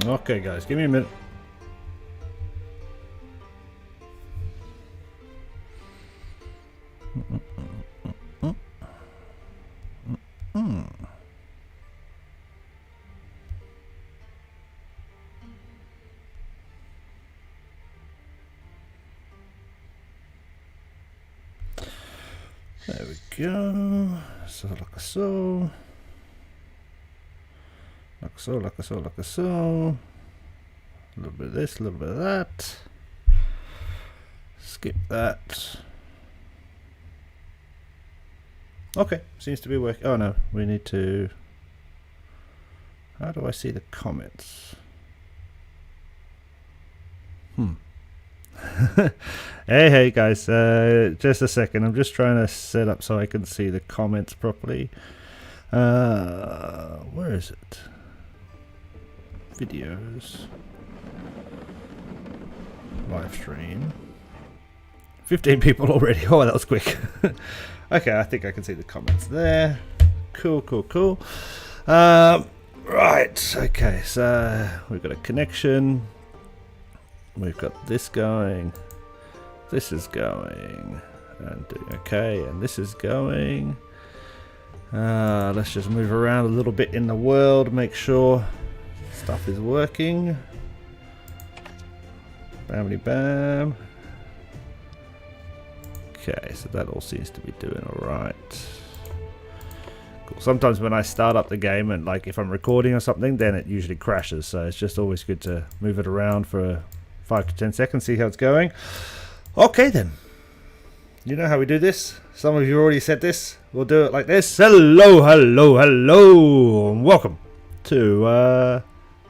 Okay, guys, give me a minute. There we go. So, like so. Like so, like so, like so. A little bit of this, a little bit of that. Skip that. Okay, seems to be working. Oh no, we need to. How do I see the comments? Hey guys, just a second. I'm just trying to set up so I can see the comments properly. Where is it? Videos. Live stream. 15 people already. Oh, that was quick. Okay, I think I can see the comments there. Cool, cool, cool. Right, okay, so we've got a connection. We've got this going. This is going. And okay, and this is going. Let's just move around a little bit in the world, make sure stuff is working. Bamity bam. Okay, so that all seems to be doing alright. Cool. Sometimes when I start up the game and like if I'm recording or something, then it usually crashes. So it's just always good to move it around for 5 to 10 seconds, see how it's going. Okay then. You know how we do this. Some of you already said this. We'll do it like this. Hello, hello, hello. And welcome to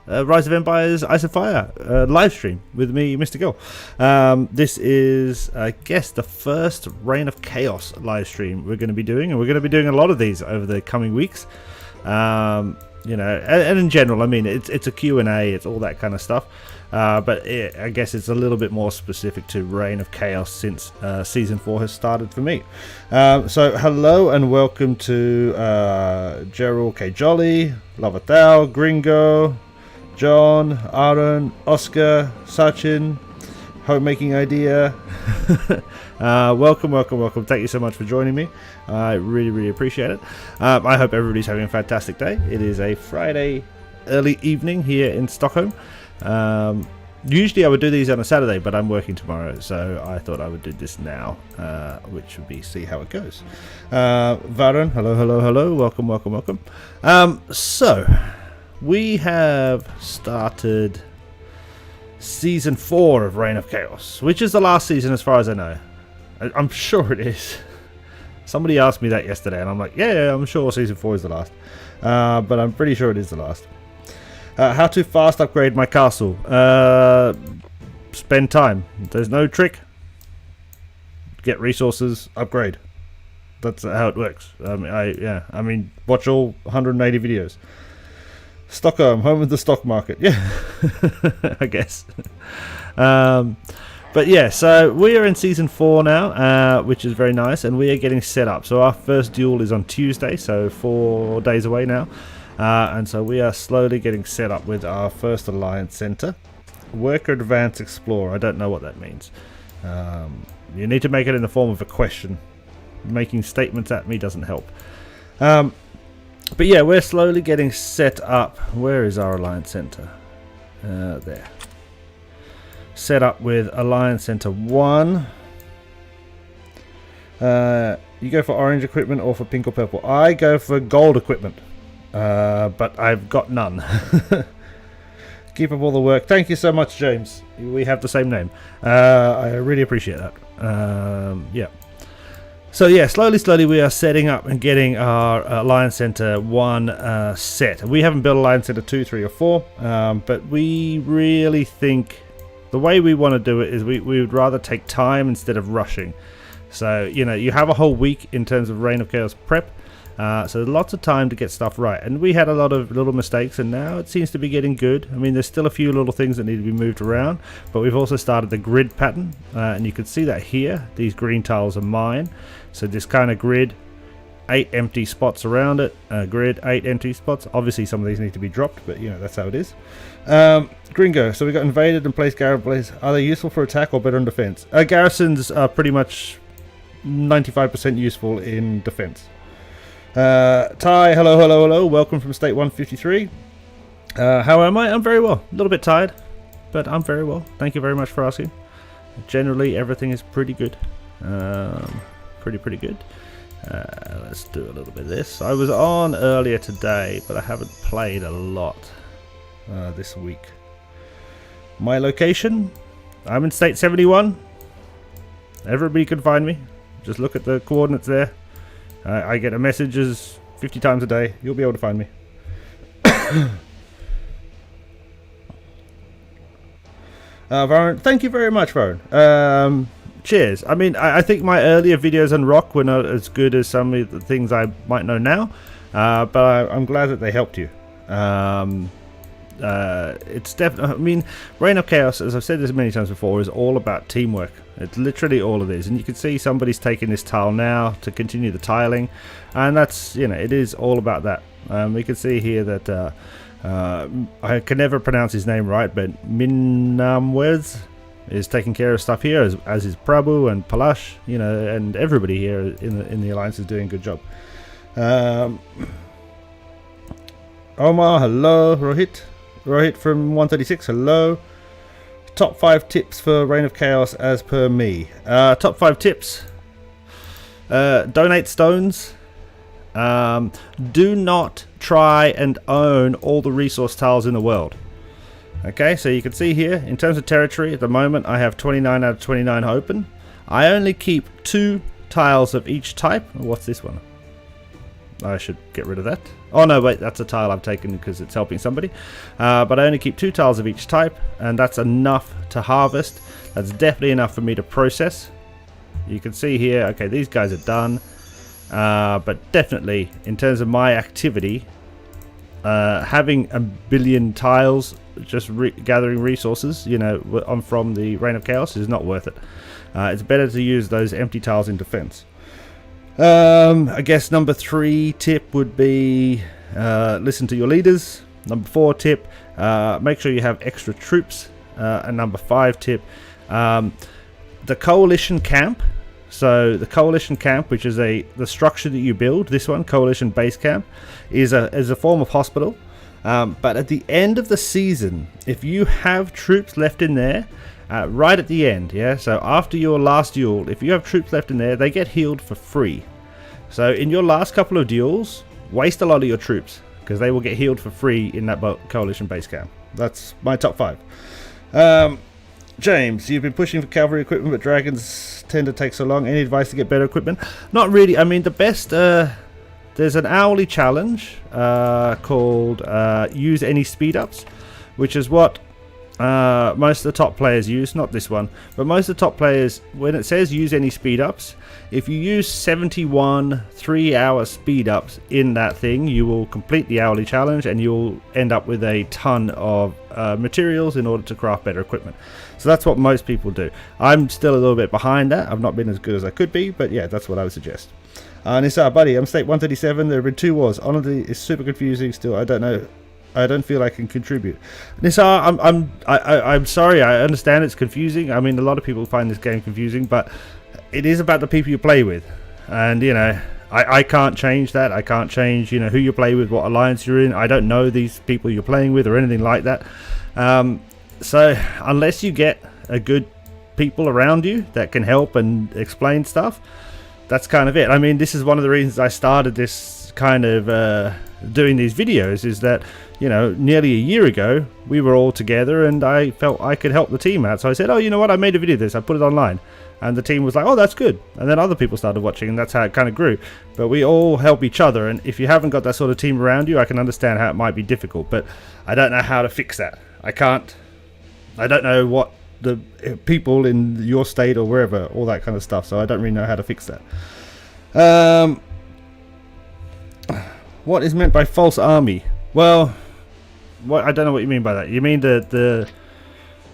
Rise of Empires Ice and Fire live stream with me, Mr. GILL. This is, I guess, the first Reign of Chaos live stream we're going to be doing, and we're going to be doing a lot of these over the coming weeks. You know, and in general, I mean, it's a Q&A, it's all that kind of stuff. But I guess it's a little bit more specific to Reign of Chaos since Season 4 has started for me. So hello and welcome to Gerald K. Jolly, Lovathal, Gringo, John, Aaron, Oscar, Sachin, Homemaking Idea. Welcome, welcome, welcome. Thank you so much for joining me. I really, really appreciate it. I hope everybody's having a fantastic day. It is a Friday early evening here in Stockholm. Usually I would do these on a Saturday, but I'm working tomorrow, so I thought I would do this now, which would be see how it goes. Varun, hello, hello, hello. Welcome, welcome, welcome. So we have started Season 4 of Reign of Chaos, which is the last season as far as I know. I'm sure it is. Somebody asked me that yesterday, and I'm like, yeah, I'm sure Season 4 is the last. But I'm pretty sure it is the last. How to fast upgrade my castle? Spend time. There's no trick. Get resources, upgrade. That's how it works. I mean, watch all 180 videos. Stockholm, home of the stock market. Yeah, I guess. But yeah, so we are in Season 4 now, which is very nice, and we are getting set up. So our first duel is on Tuesday, so 4 days away now. And so we are slowly getting set up with our first Alliance Center. Worker Advanced Explorer, I don't know what that means. You need to make it in the form of a question. Making statements at me doesn't help. But yeah, we're slowly getting set up. Where is our Alliance Center? There. Set up with Alliance Center 1. You go for orange equipment or for pink or purple? I go for gold equipment. But I've got none. Keep up all the work. Thank you so much, James. We have the same name. I really appreciate that. Yeah. So yeah, slowly we are setting up and getting our Alliance Center 1 set. We haven't built Alliance Center 2, 3 or 4, but we really think the way we want to do it is we would rather take time instead of rushing. So, you know, you have a whole week in terms of Reign of Chaos prep. So lots of time to get stuff right, and we had a lot of little mistakes, and now it seems to be getting good. I mean, there's still a few little things that need to be moved around, but we've also started the grid pattern, and you can see that here. These green tiles are mine, so this kind of grid 8 empty spots around it. Grid, 8 empty spots. Obviously some of these need to be dropped, but you know, that's how it is. Gringo, so we got invaded and placed Garrison. Are they useful for attack or better in defense? Garrisons are pretty much 95% useful in defense. Ty, hello, welcome from state 153. How am I? I'm very well. A little bit tired, but I'm very well. Thank you very much for asking. Generally, everything is pretty good. Pretty good. Let's do a little bit of this. I was on earlier today, but I haven't played a lot this week. My location, I'm in state 71. Everybody can find me. Just look at the coordinates there. I get messages 50 times a day. You'll be able to find me. Varun, thank you very much, Varun. Cheers. I mean, I think my earlier videos on Rock were not as good as some of the things I might know now, but I'm glad that they helped you. It's definitely, I mean, Reign of Chaos, as I've said this many times before, is all about teamwork. It's literally all it is, and you can see somebody's taking this tile now to continue the tiling, and that's, you know, it is all about that. We can see here that I can never pronounce his name right, but Minamwez is taking care of stuff here, as is Prabhu and Palash, you know, and everybody here in the alliance is doing a good job. Omar, hello. Rohit from 136, hello. Top 5 tips for Reign of Chaos as per me. Top 5 tips. Donate stones. Do not try and own all the resource tiles in the world. Okay, so you can see here, in terms of territory, at the moment I have 29 out of 29 open. I only keep 2 tiles of each type. What's this one? I should get rid of that. Oh no, wait, that's a tile I've taken because it's helping somebody. But I only keep 2 tiles of each type, and that's enough to harvest. That's definitely enough for me to process. You can see here, okay, these guys are done. But definitely, in terms of my activity, having a billion tiles just gathering resources, you know, from the Reign of Chaos is not worth it. It's better to use those empty tiles in defense. I guess number 3 tip would be listen to your leaders. Number 4 tip, make sure you have extra troops. And number 5 tip, the coalition camp. So the coalition camp, which is the structure that you build, this one, coalition base camp, is a form of hospital. But at the end of the season, if you have troops left in there, right at the end, yeah, so after your last duel, if you have troops left in there, they get healed for free. So in your last couple of duels, waste a lot of your troops, because they will get healed for free in that coalition base camp. That's my top 5. James, you've been pushing for cavalry equipment, but dragons tend to take so long. Any advice to get better equipment? Not really. I mean, the best... there's an hourly challenge called use any speed ups, which is what most of the top players use. Not this one, but most of the top players, when it says use any speed ups, if you use 71 3-hour speed ups in that thing, you will complete the hourly challenge and you'll end up with a ton of materials in order to craft better equipment. So that's what most people do. I'm still a little bit behind that. I've not been as good as I could be, but yeah, that's what I would suggest. Nissa, buddy, I'm state 137. There have been 2 wars. Honestly, it's super confusing still. I don't know. I don't feel I can contribute. Nissa, I'm sorry. I understand it's confusing. I mean, a lot of people find this game confusing, but it is about the people you play with. And, you know, I can't change that. I can't change, you know, who you play with, what alliance you're in. I don't know these people you're playing with or anything like that. So unless you get a good people around you that can help and explain stuff, that's kind of it. I mean, this is one of the reasons I started this kind of doing these videos, is that, you know, nearly a year ago we were all together and I felt I could help the team out. So I said, oh, you know what, I made a video of this, I put it online, and the team was like, oh, that's good. And then other people started watching, and that's how it kind of grew. But we all help each other, and if you haven't got that sort of team around you, I can understand how it might be difficult, but I don't know how to fix that. I don't know what the people in your state or wherever, all that kind of stuff, so I don't really know how to fix that. What is meant by false army? Well, I don't know what you mean by that. You mean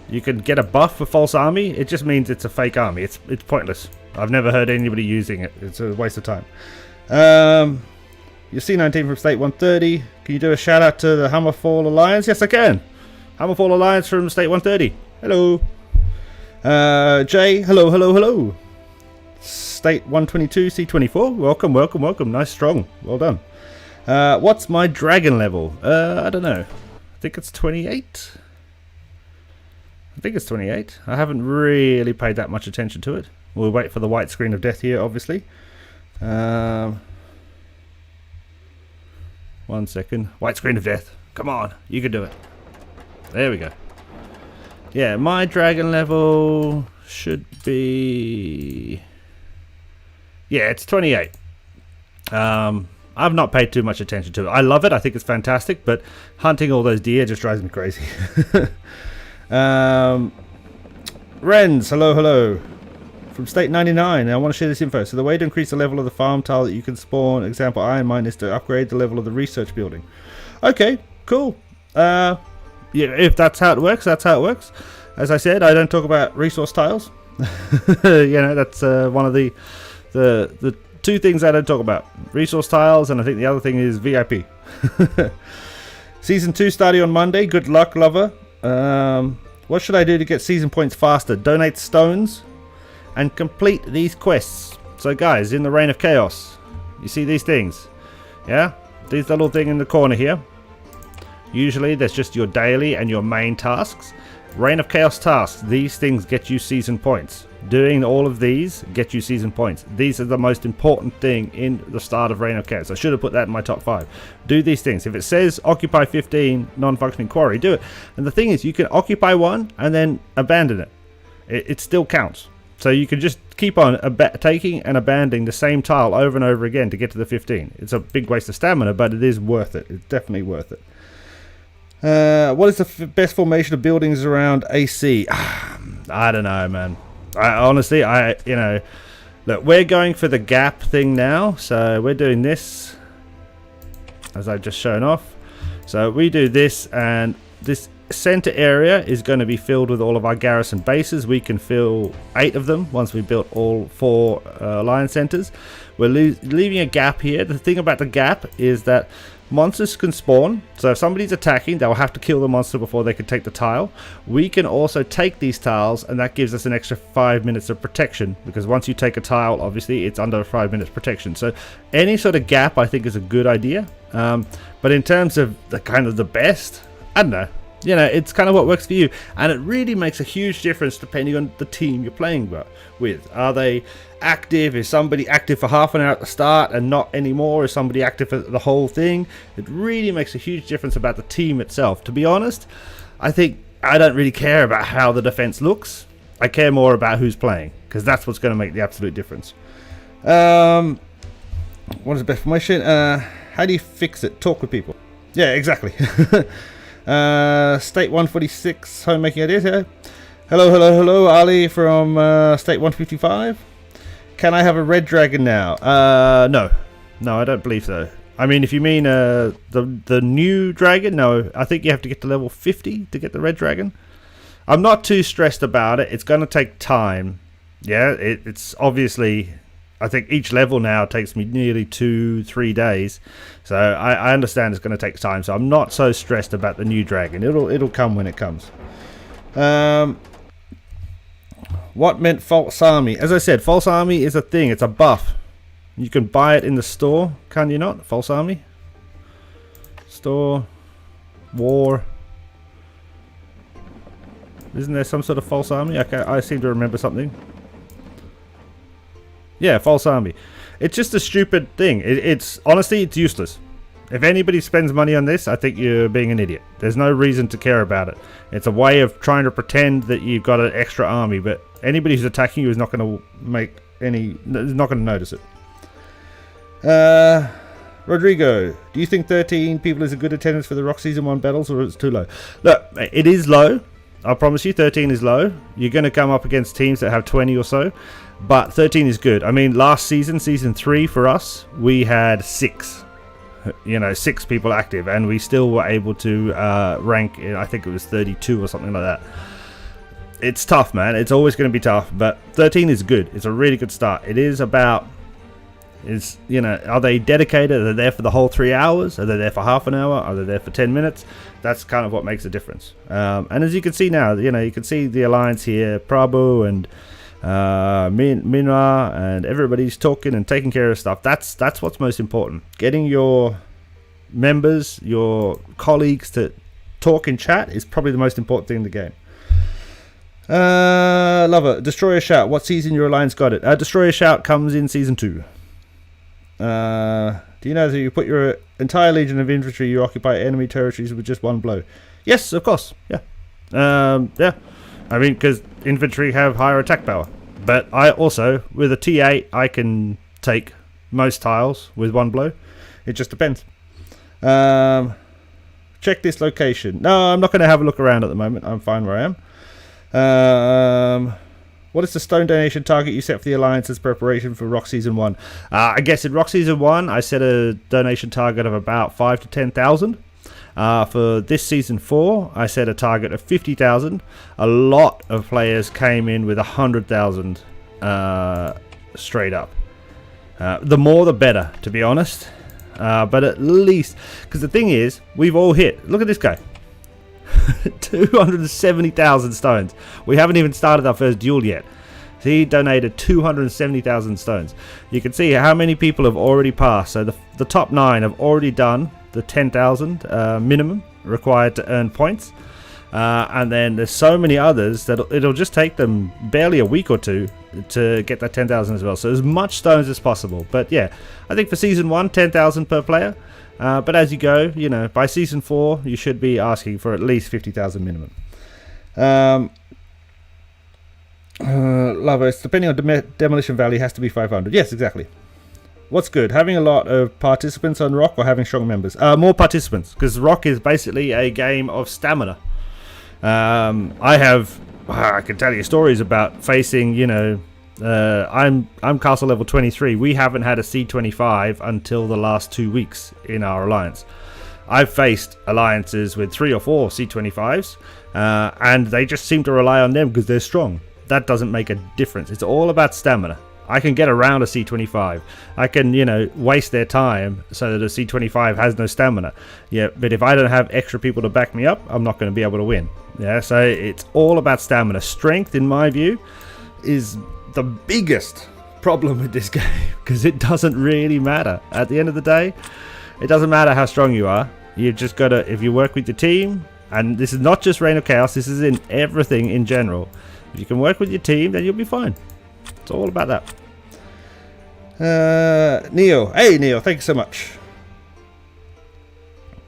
you can get a buff for false army? It just means it's a fake army. It's pointless. I've never heard anybody using it. It's a waste of time. You're C19 from State 130. Can you do a shout out to the Hammerfall Alliance? Yes, I can. Hammerfall Alliance from State 130. Hello. Jay, hello, hello, hello. State 122, C24. Welcome, welcome, welcome. Nice, strong. Well done. What's my dragon level? I don't know. I think it's 28. I think it's 28. I haven't really paid that much attention to it. We'll wait for the white screen of death here, obviously. 1 second. White screen of death. Come on, you can do it. There we go. Yeah, my dragon level should be... Yeah, it's 28. I've not paid too much attention to it. I love it. I think it's fantastic, but hunting all those deer just drives me crazy. Renz, hello, hello. From State 99, I want to share this info. So the way to increase the level of the farm tile that you can spawn, example iron mine, is to upgrade the level of the research building. Okay, cool. Yeah, if that's how it works, that's how it works. As I said, I don't talk about resource tiles. You know, that's one of the two things I don't talk about. Resource tiles, and I think the other thing is VIP. Season 2 starting on Monday. Good luck, lover. What should I do to get season points faster? Donate stones and complete these quests. So guys, in the Reign of Chaos, you see these things? Yeah? This little thing in the corner here. Usually there's just your daily and your main tasks. Reign of Chaos tasks, these things get you season points. Doing all of these get you season points. These are the most important thing in the start of Reign of Chaos. I should have put that in my top 5. Do these things. If it says occupy 15 non-functioning quarry, do it. And the thing is, you can occupy one and then abandon it. It still counts. So you can just keep on taking and abandoning the same tile over and over again to get to the 15. It's a big waste of stamina, but it is worth it. It's definitely worth it. What is the best formation of buildings around AC? I don't know, man. Honestly, you know, look, we're going for the gap thing now. So we're doing this, as I've just shown off. So we do this, and this center area is going to be filled with all of our garrison bases. We can fill 8 of them once we built all 4 alliance centers. We're leaving a gap here. The thing about the gap is that monsters can spawn, so if somebody's attacking, they'll have to kill the monster before they can take the tile. We can also take these tiles, and that gives us an extra 5 minutes of protection, because once you take a tile, obviously it's under 5 minutes protection. So any sort of gap I think is a good idea, but in terms of the kind of the best, I don't know. You know, it's kind of what works for you, and it really makes a huge difference depending on the team you're playing with. Are they active? Is somebody active for half an hour at the start and not anymore? Is somebody active for the whole thing? It really makes a huge difference about the team itself. To be honest, I think I don't really care about how the defense looks. I care more about who's playing, because that's what's going to make the absolute difference. What is the best formation? How do you fix it? Talk with people. Yeah, exactly. State 146 homemaking ideas here. Hello, hello, hello, Ali from State 155. Can I have a red dragon now? No, I don't believe so. I mean, if you mean the new dragon, no. I think you have to get to level 50 to get the red dragon. I'm not too stressed about it. It's going to take time. Yeah, it's obviously, I think each level now takes me nearly 2-3 days. So I understand it's going to take time. So I'm not so stressed about the new dragon. It'll come when it comes. What meant false army? As I said, false army is a thing. It's a buff. You can buy it in the store, can you not? False army. Store. War. Isn't there some sort of false army? I seem to remember something. Yeah, false army. It's just a stupid thing. It's honestly, it's useless. If anybody spends money on this, I think you're being an idiot. There's no reason to care about it. It's a way of trying to pretend that you've got an extra army, but anybody who's attacking you is not going to not going to notice it. Rodrigo, do you think 13 people is a good attendance for the Rock Season 1 battles, or is it too low? Look, it is low. I promise you, 13 is low. You're going to come up against teams that have 20 or so, but 13 is good. I mean, last season, season 3 for us, we had 6. 6 people active, and we still were able to rank in, I think it was 32 or something like that. It's tough, man. It's always going to be tough, but 13 is good. It's a really good start. It is about, Is, you know, are they dedicated? Are they there for the whole 3 hours? Are they there for half an hour? Are they there for 10 minutes? That's kind of what makes a difference. And as you can see now, you know, you can see the alliance here, Prabhu and Minra, and everybody's talking and taking care of stuff. That's what's most important. Getting your members, your colleagues to talk in chat is probably the most important thing in the game. Lover, Destroyer Shout. What season your alliance got it? Destroyer Shout comes in season 2. Do you know that you put your entire legion of infantry, you occupy enemy territories with just one blow? Yes, of course. Yeah. Yeah. I mean, because infantry have higher attack power. But I also, with a T8, I can take most tiles with one blow. It just depends. Check this location. No, I'm not going to have a look around at the moment. I'm fine where I am. What is the stone donation target you set for the Alliance as preparation for Rock Season 1? I guess in Rock Season 1, I set a donation target of about 5 to 10,000. For this Season 4, I set a target of 50,000. A lot of players came in with 100,000 straight up. The more the better, to be honest. But at least, because the thing is, we've all hit. Look at this guy. 270,000 stones. We haven't even started our first duel yet. He donated 270,000 stones. You can see how many people have already passed. So the top 9 have already done the 10,000 minimum required to earn points. And then there's so many others that it'll just take them barely a week or two to get that 10,000 as well. So as much stones as possible. But yeah, I think for Season 1, 10,000 per player. But as you go, you know, by Season 4, you should be asking for at least 50,000 minimum. Lovers, depending on demolition value, has to be 500. Yes, exactly. What's good? Having a lot of participants on Rock or having strong members? More participants, because Rock is basically a game of stamina. I can tell you stories about facing, you know, I'm castle level 23. We haven't had a C25 until the last 2 weeks in our alliance. I've faced alliances with 3 or 4 C25s, and they just seem to rely on them because they're strong. That doesn't make a difference. It's all about stamina. I can get around a C25. I can, you know, waste their time so that a C25 has no stamina. Yeah, but if I don't have extra people to back me up, I'm not going to be able to win. Yeah, so it's all about stamina. Strength, in my view, is the biggest problem with this game because it doesn't really matter. At the end of the day, it doesn't matter how strong you are. You just got to, if you work with your team, and this is not just Reign of Chaos, this is in everything in general. If you can work with your team, then you'll be fine. It's all about that. Neo. Hey, Neo. Thank you so much.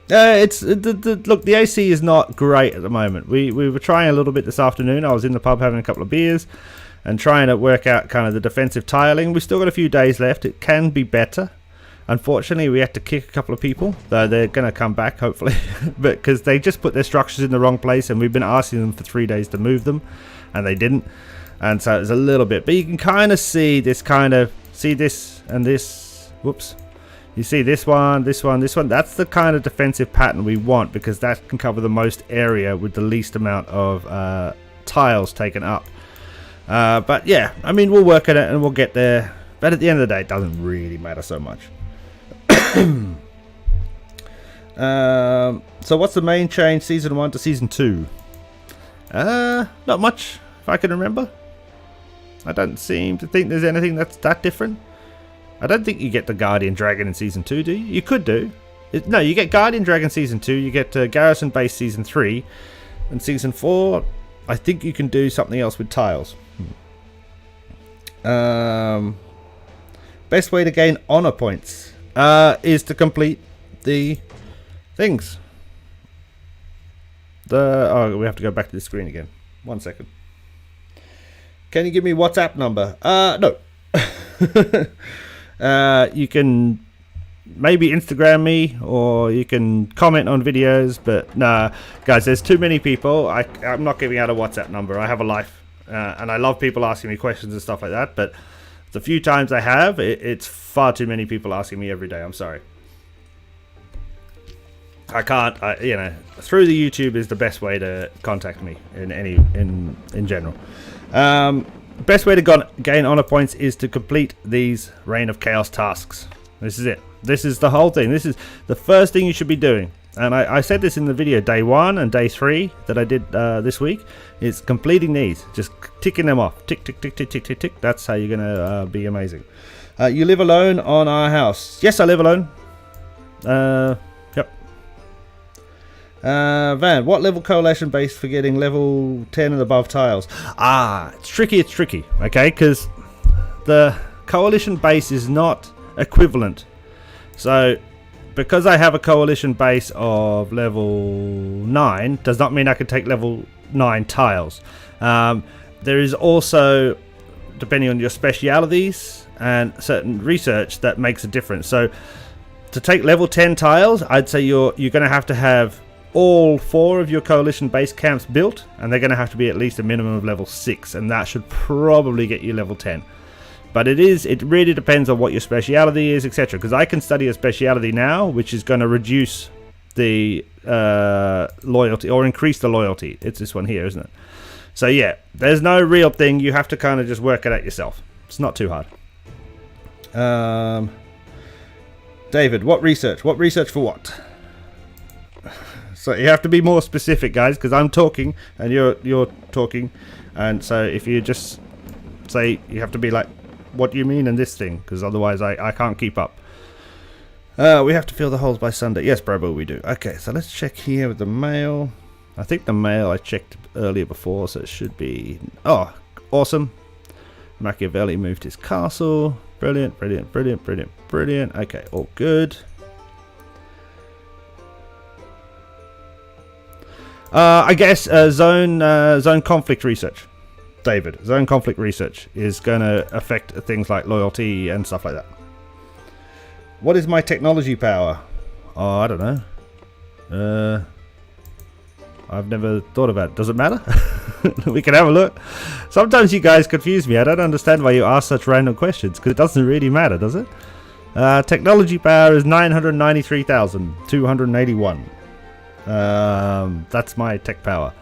Look, the AC is not great at the moment. We were trying a little bit this afternoon. I was in the pub having a couple of beers and trying to work out kind of the defensive tiling. We've still got a few days left. It can be better. Unfortunately, we had to kick a couple of people, though they're going to come back, hopefully. But because they just put their structures in the wrong place, and we've been asking them for 3 days to move them, and they didn't. And so it's a little bit. But you can kind of see this see this and this. Whoops. You see this one, this one, this one. That's the kind of defensive pattern we want, because that can cover the most area with the least amount of tiles taken up. But yeah, I mean, we'll work at it and we'll get there. But at the end of the day, it doesn't really matter so much. So what's the main change Season 1 to Season 2? Not much, if I can remember. I don't seem to think there's anything that's that different. I don't think you get the Guardian Dragon in Season 2, do you? You could do. No, you get Guardian Dragon Season 2, you get Garrison Base Season 3, and Season 4, I think you can do something else with tiles. Best way to gain honor points is to complete the things. Oh, we have to go back to the screen again. 1 second. Can you give me WhatsApp number? No. You can maybe Instagram me, or you can comment on videos, but nah, guys, there's too many people. I'm not giving out a WhatsApp number. I have a life, and I love people asking me questions and stuff like that, but the few times I have, it's far too many people asking me every day. I'm sorry. I can't, you know, through the YouTube is the best way to contact me in general. best way to gain honor points is to complete these Reign of Chaos tasks. This is it. This is the whole thing. This is the first thing you should be doing. And I said this in the video day 1 and day 3 that I did this week. Is completing these, just ticking them off. Tick, tick, tick, tick, tick, tick, tick. That's how you're gonna be amazing. You live alone on our house. Yes, I live alone. Yep. Van, what level coalition base for getting level 10 and above tiles? It's tricky. It's tricky. Okay, because the coalition base is not equivalent. So, because I have a coalition base of level 9, does not mean I can take level 9 tiles. There is also, depending on your specialities and certain research, that makes a difference. So, to take level 10 tiles, I'd say you're going to have all 4 of your coalition base camps built, and they're going to have to be at least a minimum of level 6, and that should probably get you level 10. But it really depends on what your speciality is, etc. Because I can study a speciality now, which is going to reduce the loyalty or increase the loyalty. It's this one here, isn't it? So yeah, there's no real thing. You have to kind of just work it out yourself. It's not too hard. David, what research? What research for what? So you have to be more specific, guys, because I'm talking and you're talking, and so if you just say, you have to be like, what do you mean in this thing? Because otherwise I can't keep up. We have to fill the holes by Sunday. Yes, Brobo, we do. Okay, so let's check here with the mail. I think the mail I checked earlier before, so it should be... Oh, awesome. Machiavelli moved his castle. Brilliant, brilliant, brilliant, brilliant, brilliant. Okay, all good. I guess zone conflict research. David, zone conflict research is going to affect things like loyalty and stuff like that. What is my technology power? Oh, I don't know. I've never thought about it. Does it matter? We can have a look. Sometimes you guys confuse me. I don't understand why you ask such random questions, because it doesn't really matter, does it? Technology power is 993,281. That's my tech power.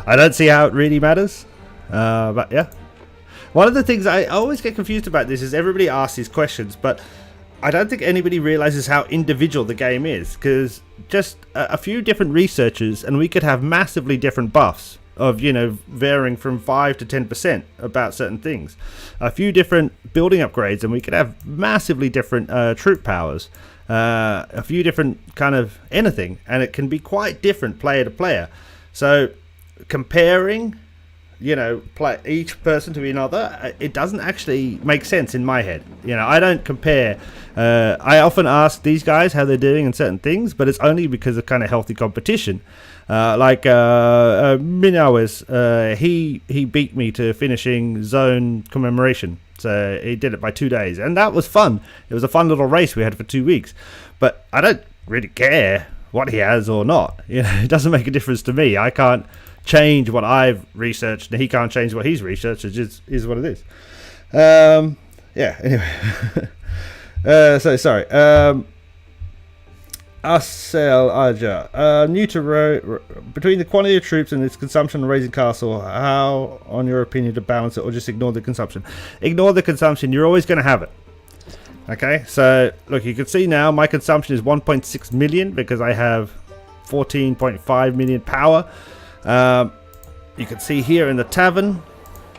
I don't see how it really matters. But yeah, one of the things I always get confused about this is everybody asks these questions, but I don't think anybody realizes how individual the game is, because just a few different researchers and we could have massively different buffs of, you know, varying from 5 to 10% about certain things. A few different building upgrades and we could have massively different troop powers. A few different kind of anything, and it can be quite different player to player. So comparing, you know, each person to another, it doesn't actually make sense in my head. You know, I don't compare. I often ask these guys how they're doing in certain things, but it's only because of kind of healthy competition. Like Minawes, he beat me to finishing zone commemoration. So he did it by 2 days, and that was fun. It was a fun little race we had for 2 weeks. But I don't really care what he has or not. You know, it doesn't make a difference to me. I can't change what I've researched, and he can't change what he's researched. It just is what it is. Yeah, anyway. So sorry. Asel Aja, new to between the quantity of troops and its consumption and raising castle, how, on your opinion, to balance it, or just ignore the consumption? Ignore the consumption. You're always going to have it. Okay, so look, you can see now my consumption is 1.6 million because I have 14.5 million power. You can see here in the tavern,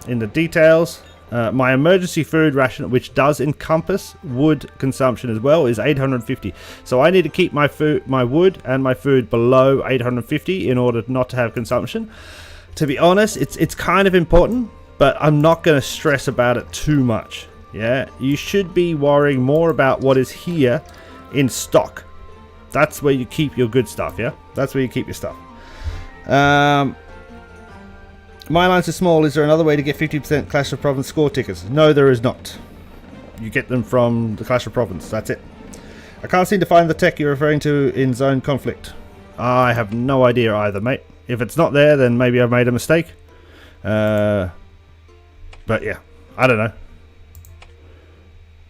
in the details, my emergency food ration, which does encompass wood consumption as well, is 850. So I need to keep my wood and my food below 850 in order not to have consumption. To be honest, it's kind of important, but I'm not going to stress about it too much. Yeah, you should be worrying more about what is here in stock. That's where you keep your good stuff. Yeah, that's where you keep your stuff. My lines are small. Is there another way to get 50% Clash of Province score tickets? No, there is not. You get them from the Clash of Province. That's it. I can't seem to find the tech you're referring to in Zone Conflict. I have no idea either, mate. If it's not there, then maybe I've made a mistake. But yeah, I don't know.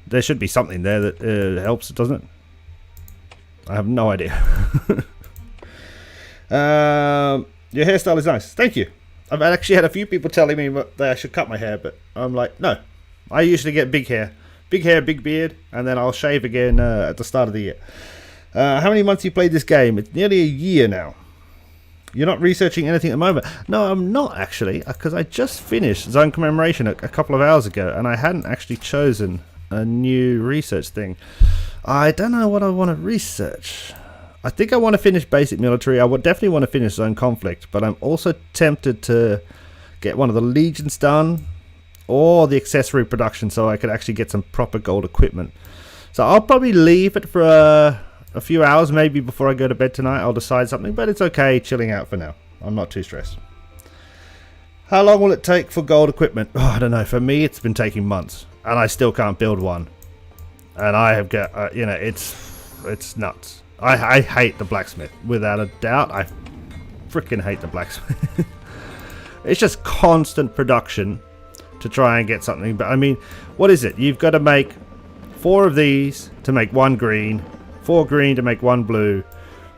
There should be something there that helps, doesn't it? I have no idea. Your hairstyle is nice. Thank you. I've actually had a few people telling me that I should cut my hair, but I'm like, no. I usually get big hair, big beard, and then I'll shave again at the start of the year. How many months have you played this game? It's nearly a year now. You're not researching anything at the moment? No, I'm not actually, because I just finished Zone Commemoration a couple of hours ago, and I hadn't actually chosen a new research thing. I don't know what I want to research. I think I want to finish Basic Military. I would definitely want to finish Zone Conflict, but I'm also tempted to get one of the Legions done, or the accessory production, so I could actually get some proper gold equipment. So I'll probably leave it for a few hours, maybe before I go to bed tonight. I'll decide something, but it's okay chilling out for now. I'm not too stressed. How long will it take for gold equipment? Oh, I don't know. For me, it's been taking months, and I still can't build one. And I have got, you know, it's nuts. I hate the blacksmith, without a doubt. I freaking hate the blacksmith. It's just constant production to try and get something. But I mean, what is it? You've got to make 4 of these to make 1 green. 4 green to make 1 blue,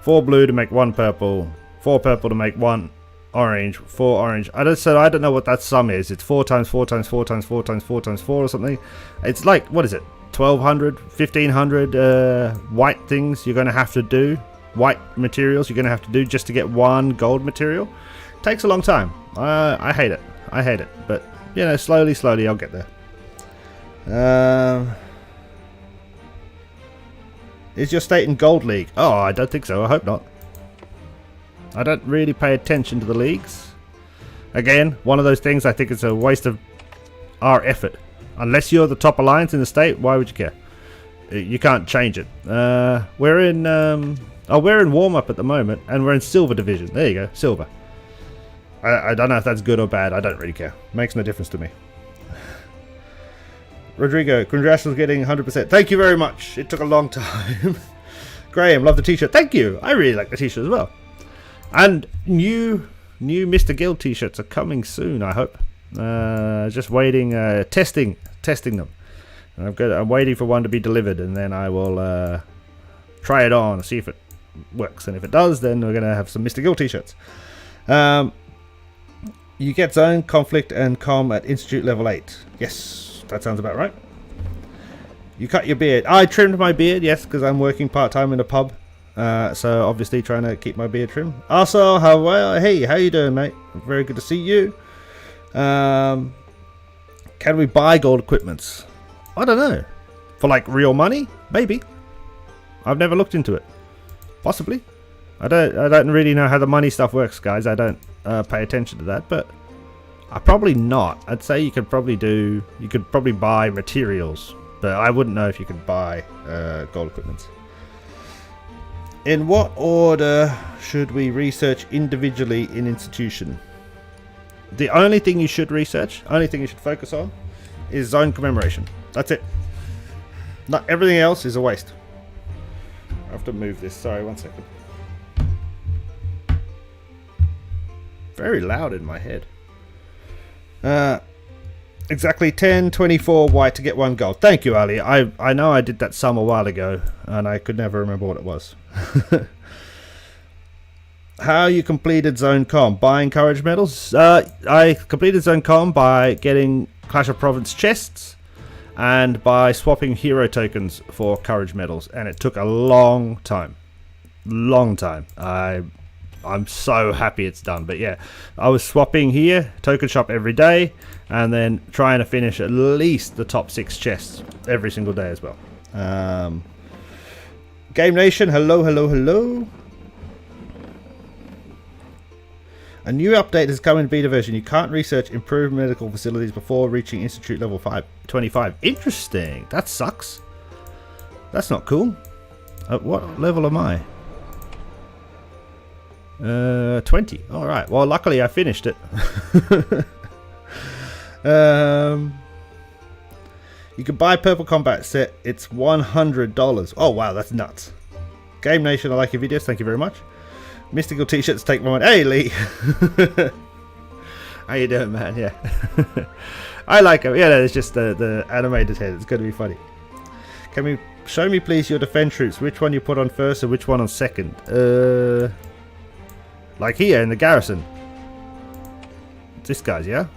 4 blue to make 1 purple, 4 purple to make 1 orange, 4 orange. I don't know what that sum is. It's 4 times 4 times 4 times 4 times 4 times 4 or something. It's like, what is it? 1200, 1500 white things you're going to have to do. White materials you're going to have to do just to get 1 gold material. It takes a long time. I hate it. I hate it. But, you know, slowly I'll get there. Is your state in Gold League? Oh, I don't think so. I hope not. I don't really pay attention to the leagues. Again, one of those things I think it's a waste of our effort. Unless you're the top alliance in the state, why would you care? You can't change it. We're in warm-up at the moment, and we're in Silver Division. There you go, Silver. I don't know if that's good or bad. I don't really care. Makes no difference to me. Rodrigo, congrats on getting 100%. Thank you very much. It took a long time. Graham, love the t-shirt. Thank you. I really like the t-shirt as well. And new Mr. GILL t-shirts are coming soon, I hope. Just waiting, testing them. I'm waiting for one to be delivered, and then I will try it on, see if it works. And if it does, then we're going to have some Mr. GILL t-shirts. You get Zone, Conflict, and Com at Institute level 8. Yes. That sounds about right. You cut your beard. I trimmed my beard, yes, because I'm working part-time in a pub. So obviously trying to keep my beard trim. Also, hey, how you doing, mate? Very good to see you. Can we buy gold equipments? I don't know. For like real money? Maybe. I've never looked into it. Possibly. I don't really know how the money stuff works, guys. I don't pay attention to that, but probably not. I'd say you could probably buy materials, but I wouldn't know if you could buy gold equipment. In what order should we research individually in institution? The only thing you should research, only thing you should focus on, is Zone Commemoration. That's it. Not everything else is a waste. I have to move this. Sorry, 1 second. Very loud in my head. Exactly 10.24 white to get 1 gold. Thank you, Ali. I know I did that sum a while ago, and I could never remember what it was. How you completed Zone Com? Buying courage medals? I completed Zone Com by getting Clash of Province chests and by swapping hero tokens for courage medals, and it took a long time. I'm so happy it's done. But yeah, I was swapping here, token shop every day, and then trying to finish at least the top 6 chests every single day as well. Game Nation, hello. A new update has come in beta version. You can't research improved medical facilities before reaching Institute level 25. Interesting. That sucks. That's not cool. At what level am I? 20. Alright, well luckily I finished it. You can buy purple combat set. It's $100. Oh wow, that's nuts. Game Nation, I like your videos, thank you very much. Mystical t-shirts take my mind. Hey Lee. How you doing, man? Yeah. I like it. Yeah, it's just the animated head. It's going to be funny. Can we show me please your defense troops? Which one you put on first and which one on second? Like here in the Garrison. This guy's, yeah?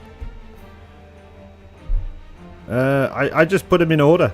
I just put him in order.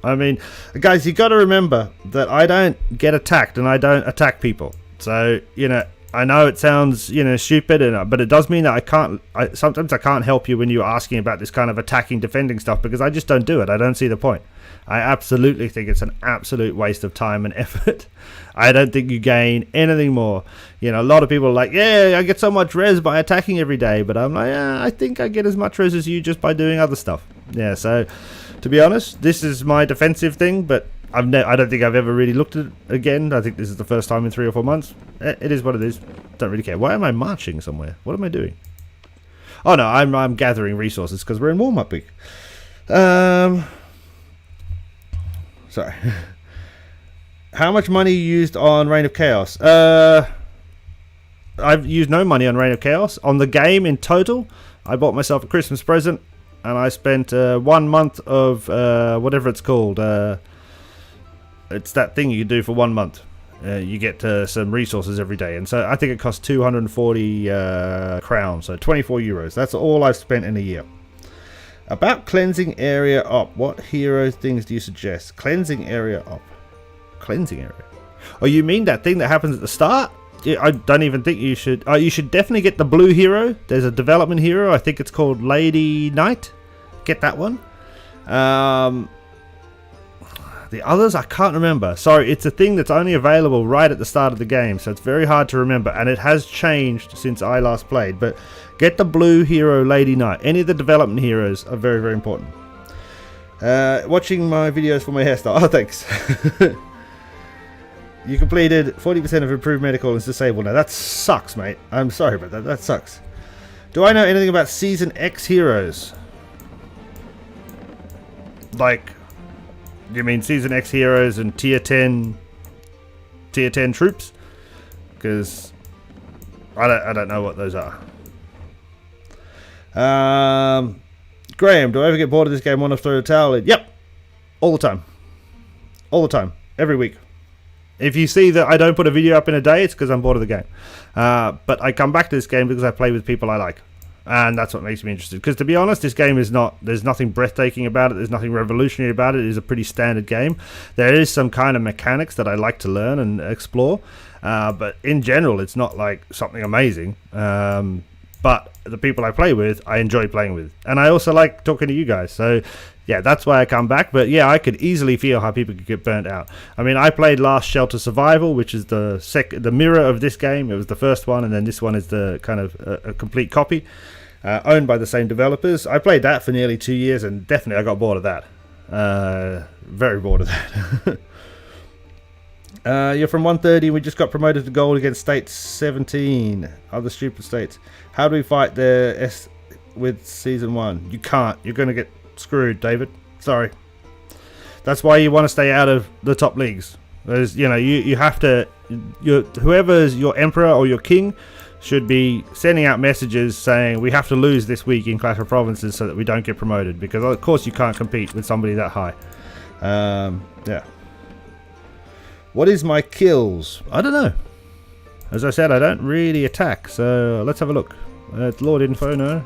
I mean, guys, you got to remember that I don't get attacked and I don't attack people. So, you know, I know it sounds, you know, stupid, but it does mean that sometimes I can't help you when you're asking about this kind of attacking, defending stuff, because I just don't do it. I don't see the point. I absolutely think it's an absolute waste of time and effort. I don't think you gain anything more. You know, a lot of people are like, yeah, I get so much res by attacking every day, but I'm like, yeah, I think I get as much res as you just by doing other stuff. Yeah, so to be honest, this is my defensive thing, but I don't think I've ever really looked at it again. I think this is the first time in 3 or 4 months. It is what it is. Don't really care. Why am I marching somewhere? What am I doing? Oh no, I'm gathering resources because we're in warm-up week. Sorry. How much money you used on Reign of Chaos? I've used no money on Reign of Chaos. On the game in total, I bought myself a Christmas present, and I spent 1 month of whatever it's called. It's that thing you can do for 1 month. You get some resources every day, and so I think it costs 240 crowns, so 24 euros. That's all I've spent in a year. About cleansing area up, what hero things do you suggest? Cleansing area up. Cleansing area. Oh, you mean that thing that happens at the start? Yeah, I don't even think you should. You should definitely get the blue hero. There's a development hero. I think it's called Lady Knight. Get that one. The others, I can't remember. Sorry, it's a thing that's only available right at the start of the game, so it's very hard to remember, and it has changed since I last played. But get the blue hero, Lady Knight. Any of the development heroes are very, very important. Watching my videos for my hairstyle. Oh, thanks. You completed 40% of improved medical and is disabled now. That sucks, mate. I'm sorry about that. That sucks. Do I know anything about Season X heroes? Like, you mean Season X heroes and tier 10 troops? Because I don't know what those are. Graham, do I ever get bored of this game? Want to throw the towel in? Yep, all the time, every week. If you see that I don't put a video up in a day, it's because I'm bored of the game. But I come back to this game because I play with people I like. And that's what makes me interested. Because to be honest, this game is not... There's nothing breathtaking about it. There's nothing revolutionary about it. It is a pretty standard game. There is some kind of mechanics that I like to learn and explore. But in general, it's not like something amazing. But the people I play with, I enjoy playing with. And I also like talking to you guys. So yeah, that's why I come back. But yeah, I could easily feel how people could get burnt out. I mean, I played Last Shelter Survival, which is the mirror of this game. It was the first one, and then this one is the kind of a complete copy, owned by the same developers. I played that for nearly 2 years, and definitely I got bored of that. Very bored of that. You're from 130. We just got promoted to gold against State 17. Other stupid states. How do we fight with Season 1? You can't. You're going to get screwed, David. Sorry. That's why you want to stay out of the top leagues. There's, you know, you have to... whoever's your emperor or your king should be sending out messages saying we have to lose this week in Clash of Provinces so that we don't get promoted. Because, of course, you can't compete with somebody that high. Yeah. What is my kills? I don't know. As I said, I don't really attack, so let's have a look. Lord Info, no.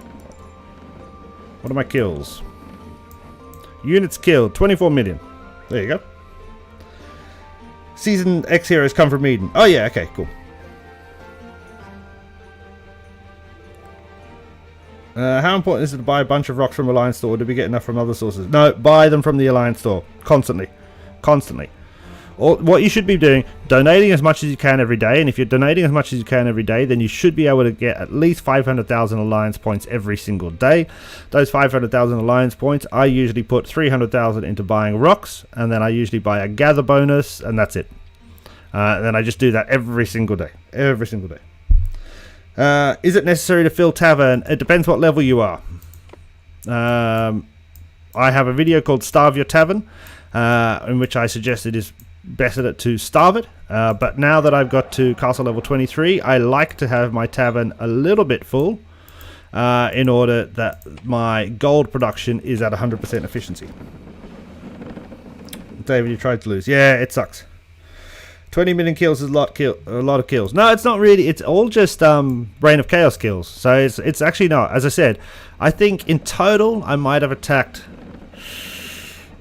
What are my kills? Units killed, 24 million. There you go. Season X heroes come from Eden. Oh yeah, okay, cool. How important is it to buy a bunch of rocks from Alliance Store, or do we get enough from other sources? No, buy them from the Alliance Store. Constantly. Constantly. What you should be doing, donating as much as you can every day, and if you're donating as much as you can every day, then you should be able to get at least 500,000 Alliance points every single day. Those 500,000 Alliance points, I usually put 300,000 into buying rocks, and then I usually buy a gather bonus, and that's it. And then I just do that every single day. Every single day. Is it necessary to fill Tavern? It depends what level you are. I have a video called Starve Your Tavern, in which I suggest it is better to starve it, but now that I've got to castle level 23, I like to have my tavern a little bit full in order that my gold production is at 100% efficiency. David, you tried to lose. Yeah, it sucks. 20 million kills is a lot of kills. No, it's not really. It's all just Reign of Chaos kills. So it's actually not. As I said, I think in total I might have attacked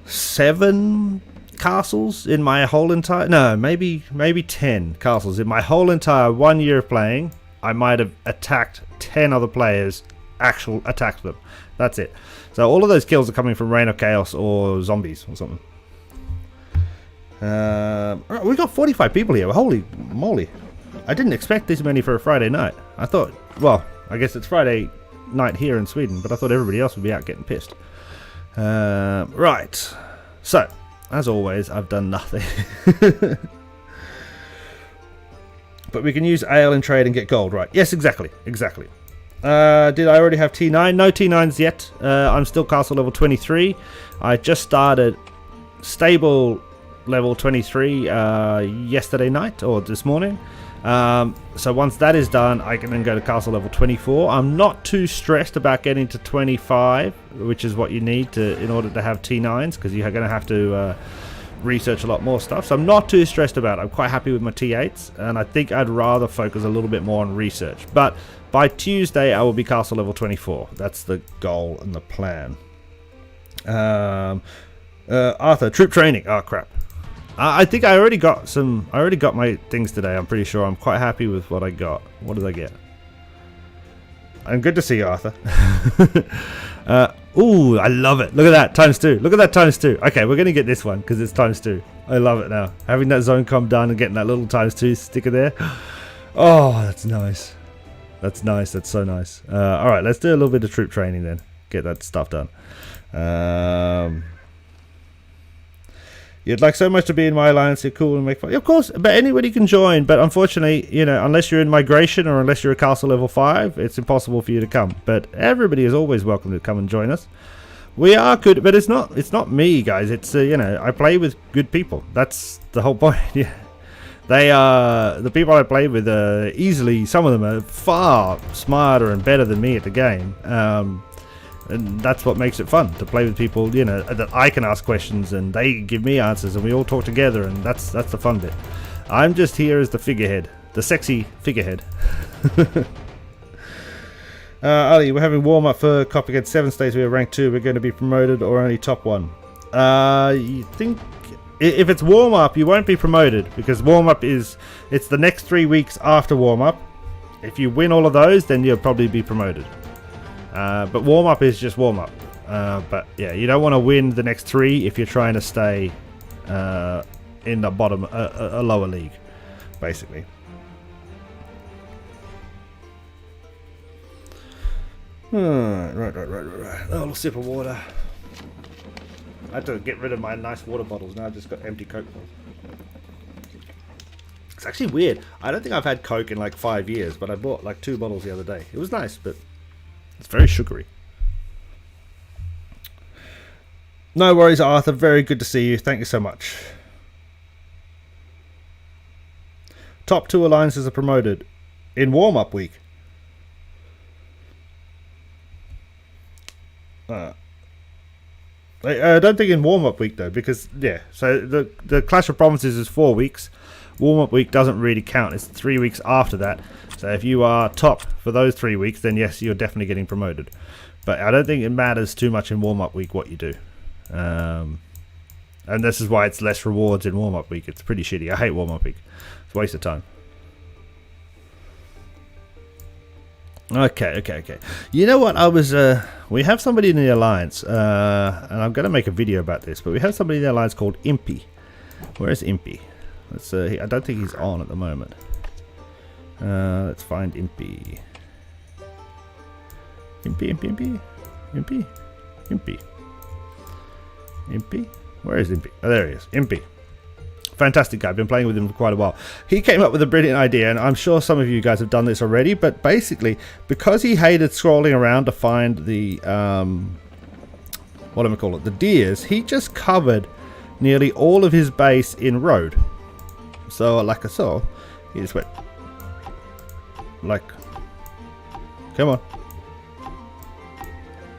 7 castles in my whole entire... No, maybe 10 castles. In my whole entire 1 year of playing, I might have attacked 10 other players, attacked them. That's it. So all of those kills are coming from Reign of Chaos or zombies or something. We got 45 people here. Holy moly. I didn't expect this many for a Friday night. I thought, well, I guess it's Friday night here in Sweden, but I thought everybody else would be out getting pissed. Right. So, as always, I've done nothing. But we can use ale in trade and get gold, right? Yes, exactly. Exactly. Did I already have T9? No T9s yet. I'm still castle level 23. I just started stable level 23 yesterday night or this morning. So once that is done, I can then go to castle level 24. I'm not too stressed about getting to 25, which is what you need in order to have T9s, because you're going to have to research a lot more stuff. So I'm not too stressed about it. I'm quite happy with my T8s, and I think I'd rather focus a little bit more on research. But by Tuesday, I will be castle level 24. That's the goal and the plan. Arthur, troop training. Oh, crap. I think I already got my things today. I'm pretty sure. I'm quite happy with what I got. What did I get? And good to see you, Arthur. Ooh, I love it. Look at that, ×2. Look at that, ×2. Okay, we're going to get this one because it's ×2. I love it now. Having that zone com done and getting that little ×2 sticker there. Oh, that's nice. That's nice. That's so nice. All right, let's do a little bit of troop training then. Get that stuff done. You'd like so much to be in my alliance. You're cool and make fun. Of course, but anybody can join. But unfortunately, you know, unless you're in migration or unless you're a castle level 5, it's impossible for you to come. But everybody is always welcome to come and join us. We are good, but it's not me, guys. It's you know, I play with good people. That's the whole point. Yeah, they are the people I play with. Easily, some of them are far smarter and better than me at the game. And that's what makes it fun, to play with people, you know, that I can ask questions and they give me answers and we all talk together, and that's the fun bit. I'm just here as the figurehead, the sexy figurehead. Ali, we're having warm up for cop against 7 states. We are rank 2. We're going to be promoted or only top 1. You think if it's warm up, you won't be promoted, because warm up it's the next 3 weeks after warm up. If you win all of those, then you'll probably be promoted. But warm-up is just warm-up. But yeah, you don't want to win the next 3 if you're trying to stay in the bottom, a lower league, basically. Right. A little sip of water. I had to get rid of my nice water bottles. Now I've just got empty Coke bottles. It's actually weird. I don't think I've had Coke in like 5 years, but I bought like 2 bottles the other day. It was nice, but it's very sugary. No worries, Arthur. Very good to see you. Thank you so much. Top 2 alliances are promoted in warm-up week. I don't think in warm-up week though, because yeah. So the Clash of Provinces is 4 weeks. Warm-up week doesn't really count. It's 3 weeks after that. So if you are top for those 3 weeks, then yes, you're definitely getting promoted. But I don't think it matters too much in warm-up week what you do. And this is why it's less rewards in warm-up week. It's pretty shitty. I hate warm-up week. It's a waste of time. Okay. You know what? We have somebody in the alliance, and I'm going to make a video about this, but we have somebody in the alliance called Impy. Where is Impy? Let's I don't think he's on at the moment. Let's find Impy. Impy. Where is Impy? Oh, there he is. Impy. Fantastic guy. I've been playing with him for quite a while. He came up with a brilliant idea, and I'm sure some of you guys have done this already, but basically, because he hated scrolling around to find the, the deers, he just covered nearly all of his base in road. So, like I saw, he just went, like, come on.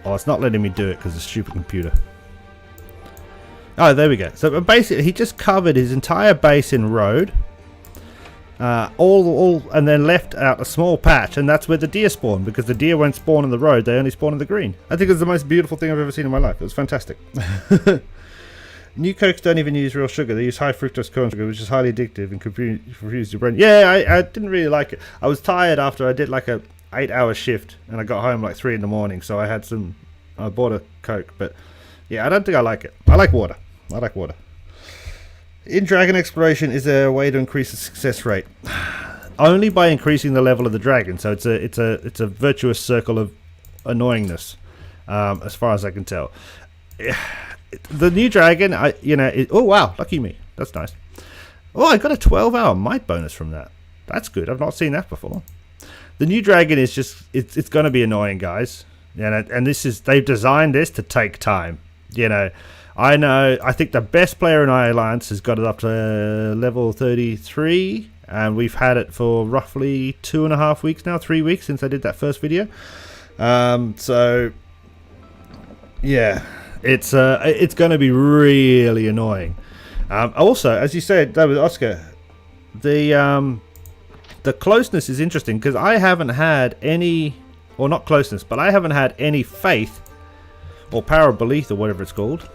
Oh, it's not letting me do it because of the stupid computer. Oh, there we go. So basically, he just covered his entire base in road, and then left out a small patch, and that's where the deer spawn, because the deer won't spawn in the road, they only spawn in the green. I think it's the most beautiful thing I've ever seen in my life. It was fantastic. New Cokes don't even use real sugar. They use high fructose corn sugar, which is highly addictive and confuse your brain. Yeah, I didn't really like it. I was tired after I did like a 8-hour shift, and I got home like 3 in the morning, so I bought a Coke, but yeah, I don't think I like it. I like water. In Dragon Exploration, is there a way to increase the success rate? Only by increasing the level of the dragon, so it's a virtuous circle of annoyingness, as far as I can tell. The new dragon, oh wow, lucky me, that's nice. Oh, I got a 12-hour might bonus from that. That's good. I've not seen that before. The new dragon is just it's going to be annoying, guys. And they've designed this to take time. I think the best player in our alliance has got it up to level 33, and we've had it for roughly 2.5 weeks now, 3 weeks since I did that first video. So yeah, it's going to be really annoying. Also, as you said, with Oscar, the closeness is interesting, because I haven't had any, or not closeness, but I haven't had any faith or power of belief or whatever it's called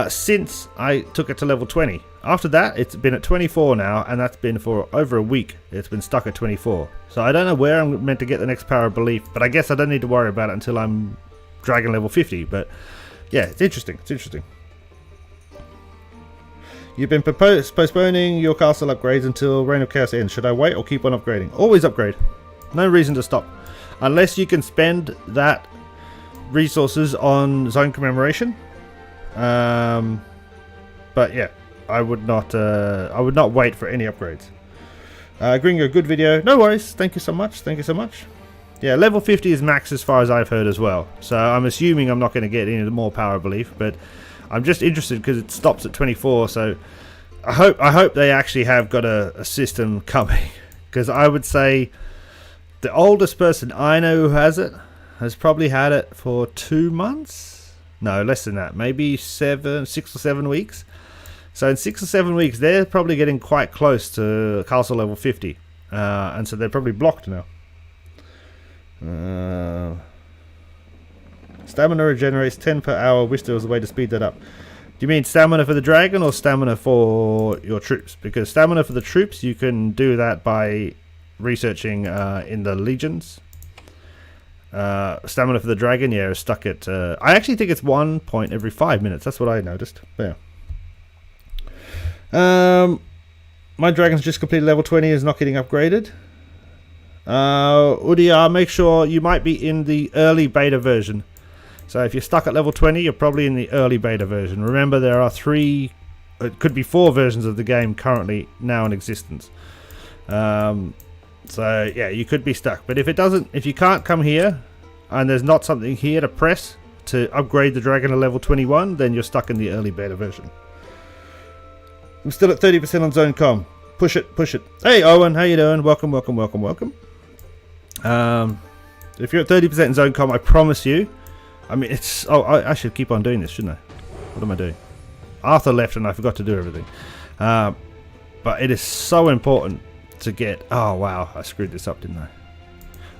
since I took it to level 20. After that, it's been at 24 now, and that's been for over a week. It's been stuck at 24. So I don't know where I'm meant to get the next power of belief, but I guess I don't need to worry about it until I'm dragon level 50. But yeah, it's interesting. You've been postponing your castle upgrades until Reign of Chaos ends. Should I wait or keep on upgrading? Always upgrade. No reason to stop. Unless you can spend that resources on zone commemoration. But yeah, I would not wait for any upgrades. Gringo, good video. No worries. Thank you so much. Yeah, level 50 is max as far as I've heard as well. So I'm assuming I'm not going to get any more power of belief, but I'm just interested because it stops at 24. So I hope they actually have got a system coming, because I would say the oldest person I know who has it has probably had it for 2 months. No, less than that. Maybe 6 or 7 weeks. So in 6 or 7 weeks, they're probably getting quite close to castle level 50. And so they're probably blocked now. Stamina regenerates 10 per hour. Wish there was a way to speed that up. Do you mean stamina for the dragon or stamina for your troops? Because stamina for the troops, you can do that by researching in the legions. Stamina for the dragon, yeah, is stuck at... I actually think it's 1 point every 5 minutes. That's what I noticed. Yeah. My dragon's just completed level 20, is not getting upgraded. Udia, make sure you might be in the early beta version. So if you're stuck at level 20, you're probably in the early beta version. Remember, there are 3, it could be 4 versions of the game currently now in existence. So yeah, you could be stuck. But if you can't come here, and there's not something here to press to upgrade the dragon to level 21, then you're stuck in the early beta version. I'm still at 30% on Zone Com. Push it. Hey Owen, how you doing? Welcome. If you're at 30% in Zone Com, I promise you, I mean, it's... Oh, I should keep on doing this, shouldn't I? What am I doing? Arthur left and I forgot to do everything. But it is so important to get... Oh, wow. I screwed this up, didn't I?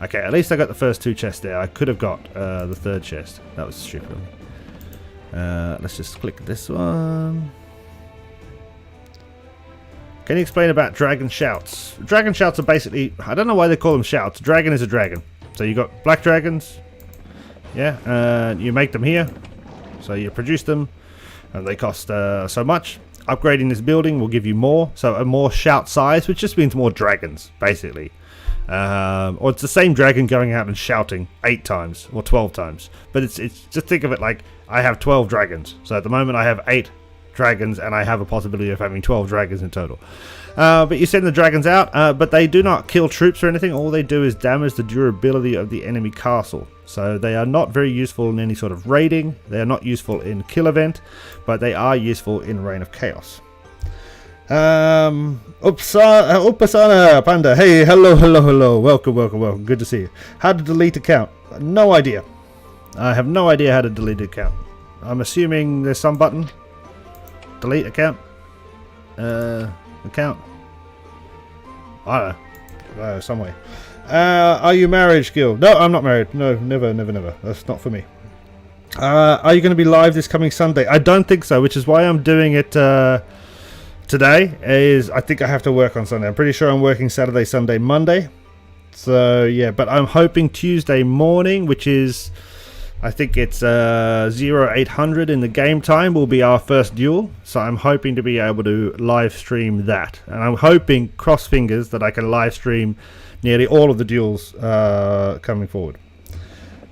Okay, at least I got the first 2 chests there. I could have got the 3rd chest. That was stupid. Let's just click this one. Can you explain about dragon shouts? Dragon shouts are basically... I don't know why they call them shouts. Dragon is a dragon. So you got black dragons... Yeah, you make them here, so you produce them, and they cost so much. Upgrading this building will give you more, so a more shout size, which just means more dragons, basically. Or it's the same dragon going out and shouting 8 times or 12 times. But it's just think of it like I have 12 dragons. So at the moment I have 8 dragons, and I have a possibility of having 12 dragons in total. But you send the dragons out, but they do not kill troops or anything. All they do is damage the durability of the enemy castle. So they are not very useful in any sort of raiding. They are not useful in kill event, but they are useful in Reign of Chaos. Upasana Panda, hey, hello. Welcome. Good to see you. How to delete account? No idea. I have no idea how to delete account. I'm assuming there's some button. Delete account. Account. I don't know. Some way. Are you married, GILL? No, I'm not married. No, never. That's not for me. Are you going to be live this coming Sunday? I don't think so, which is why I'm doing it today. I think I have to work on Sunday. I'm pretty sure I'm working Saturday, Sunday, Monday. So yeah, but I'm hoping Tuesday morning, which is, I think it's 0800 in the game time, will be our first duel. So I'm hoping to be able to live stream that, and I'm hoping, cross fingers, that I can live stream nearly all of the duels coming forward.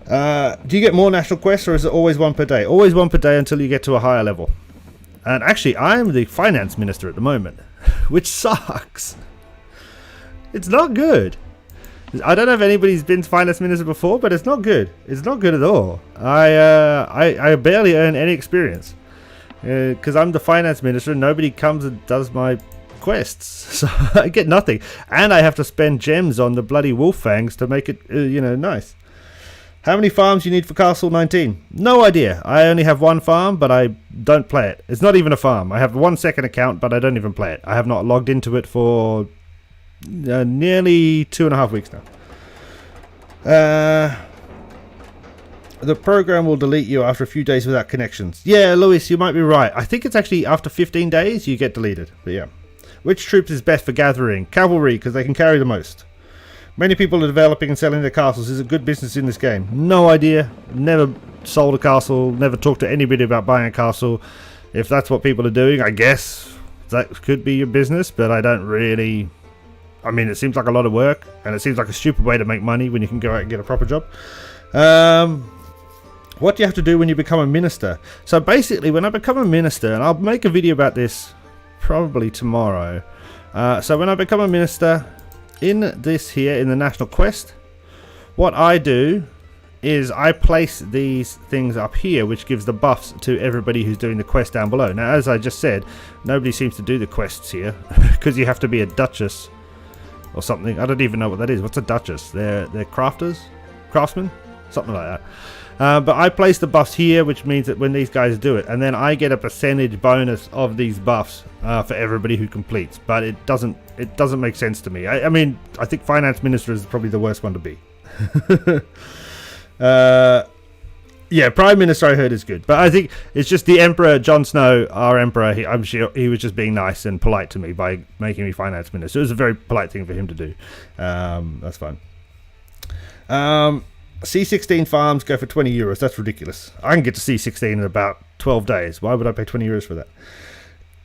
Do you get more national quests, or is it always one per day? Always one per day until you get to a higher level. And actually, I'm the finance minister at the moment, which sucks. It's not good. I don't know if anybody's been finance minister before, but it's not good. It's not good at all. I barely earn any experience because I'm the finance minister and nobody comes and does my quests, so I get nothing, and I have to spend gems on the bloody wolf fangs to make it nice. How many farms you need for Castle 19? No idea. I only have one farm, but I don't play it. It's not even a farm. I have 1 second account, but I don't even play it. I have not logged into it for nearly 2.5 weeks now. The program will delete you after a few days without connections. Yeah, Lewis, you might be right. I think it's actually after 15 days you get deleted. But yeah. Which troops is best for gathering? Cavalry, because they can carry the most. Many people are developing and selling their castles. Is it good business in this game? No idea. Never sold a castle. Never talked to anybody about buying a castle. If that's what people are doing, I guess that could be your business, but I don't really... I mean, it seems like a lot of work, and it seems like a stupid way to make money when you can go out and get a proper job. What do you have to do when you become a minister? So basically, when I become a minister, and I'll make a video about this probably tomorrow. So when I become a minister, in this here, in the National Quest, what I do is I place these things up here, which gives the buffs to everybody who's doing the quest down below. Now, as I just said, nobody seems to do the quests here, because you have to be a duchess or something. I don't even know what that is. What's a duchess? They're craftsmen, something like that. But I place the buffs here, which means that when these guys do it, and then I get a percentage bonus of these buffs for everybody who completes. But it doesn't make sense to me. I mean, I think finance minister is probably the worst one to be. Yeah, prime minister I heard is good, but I think it's just the emperor, Jon Snow, our emperor. I'm sure he was just being nice and polite to me by making me finance minister. It was a very polite thing for him to do. That's fine. C16 farms go for 20 euros. That's ridiculous. I can get to C16 in about 12 days. Why would I pay 20 euros for that?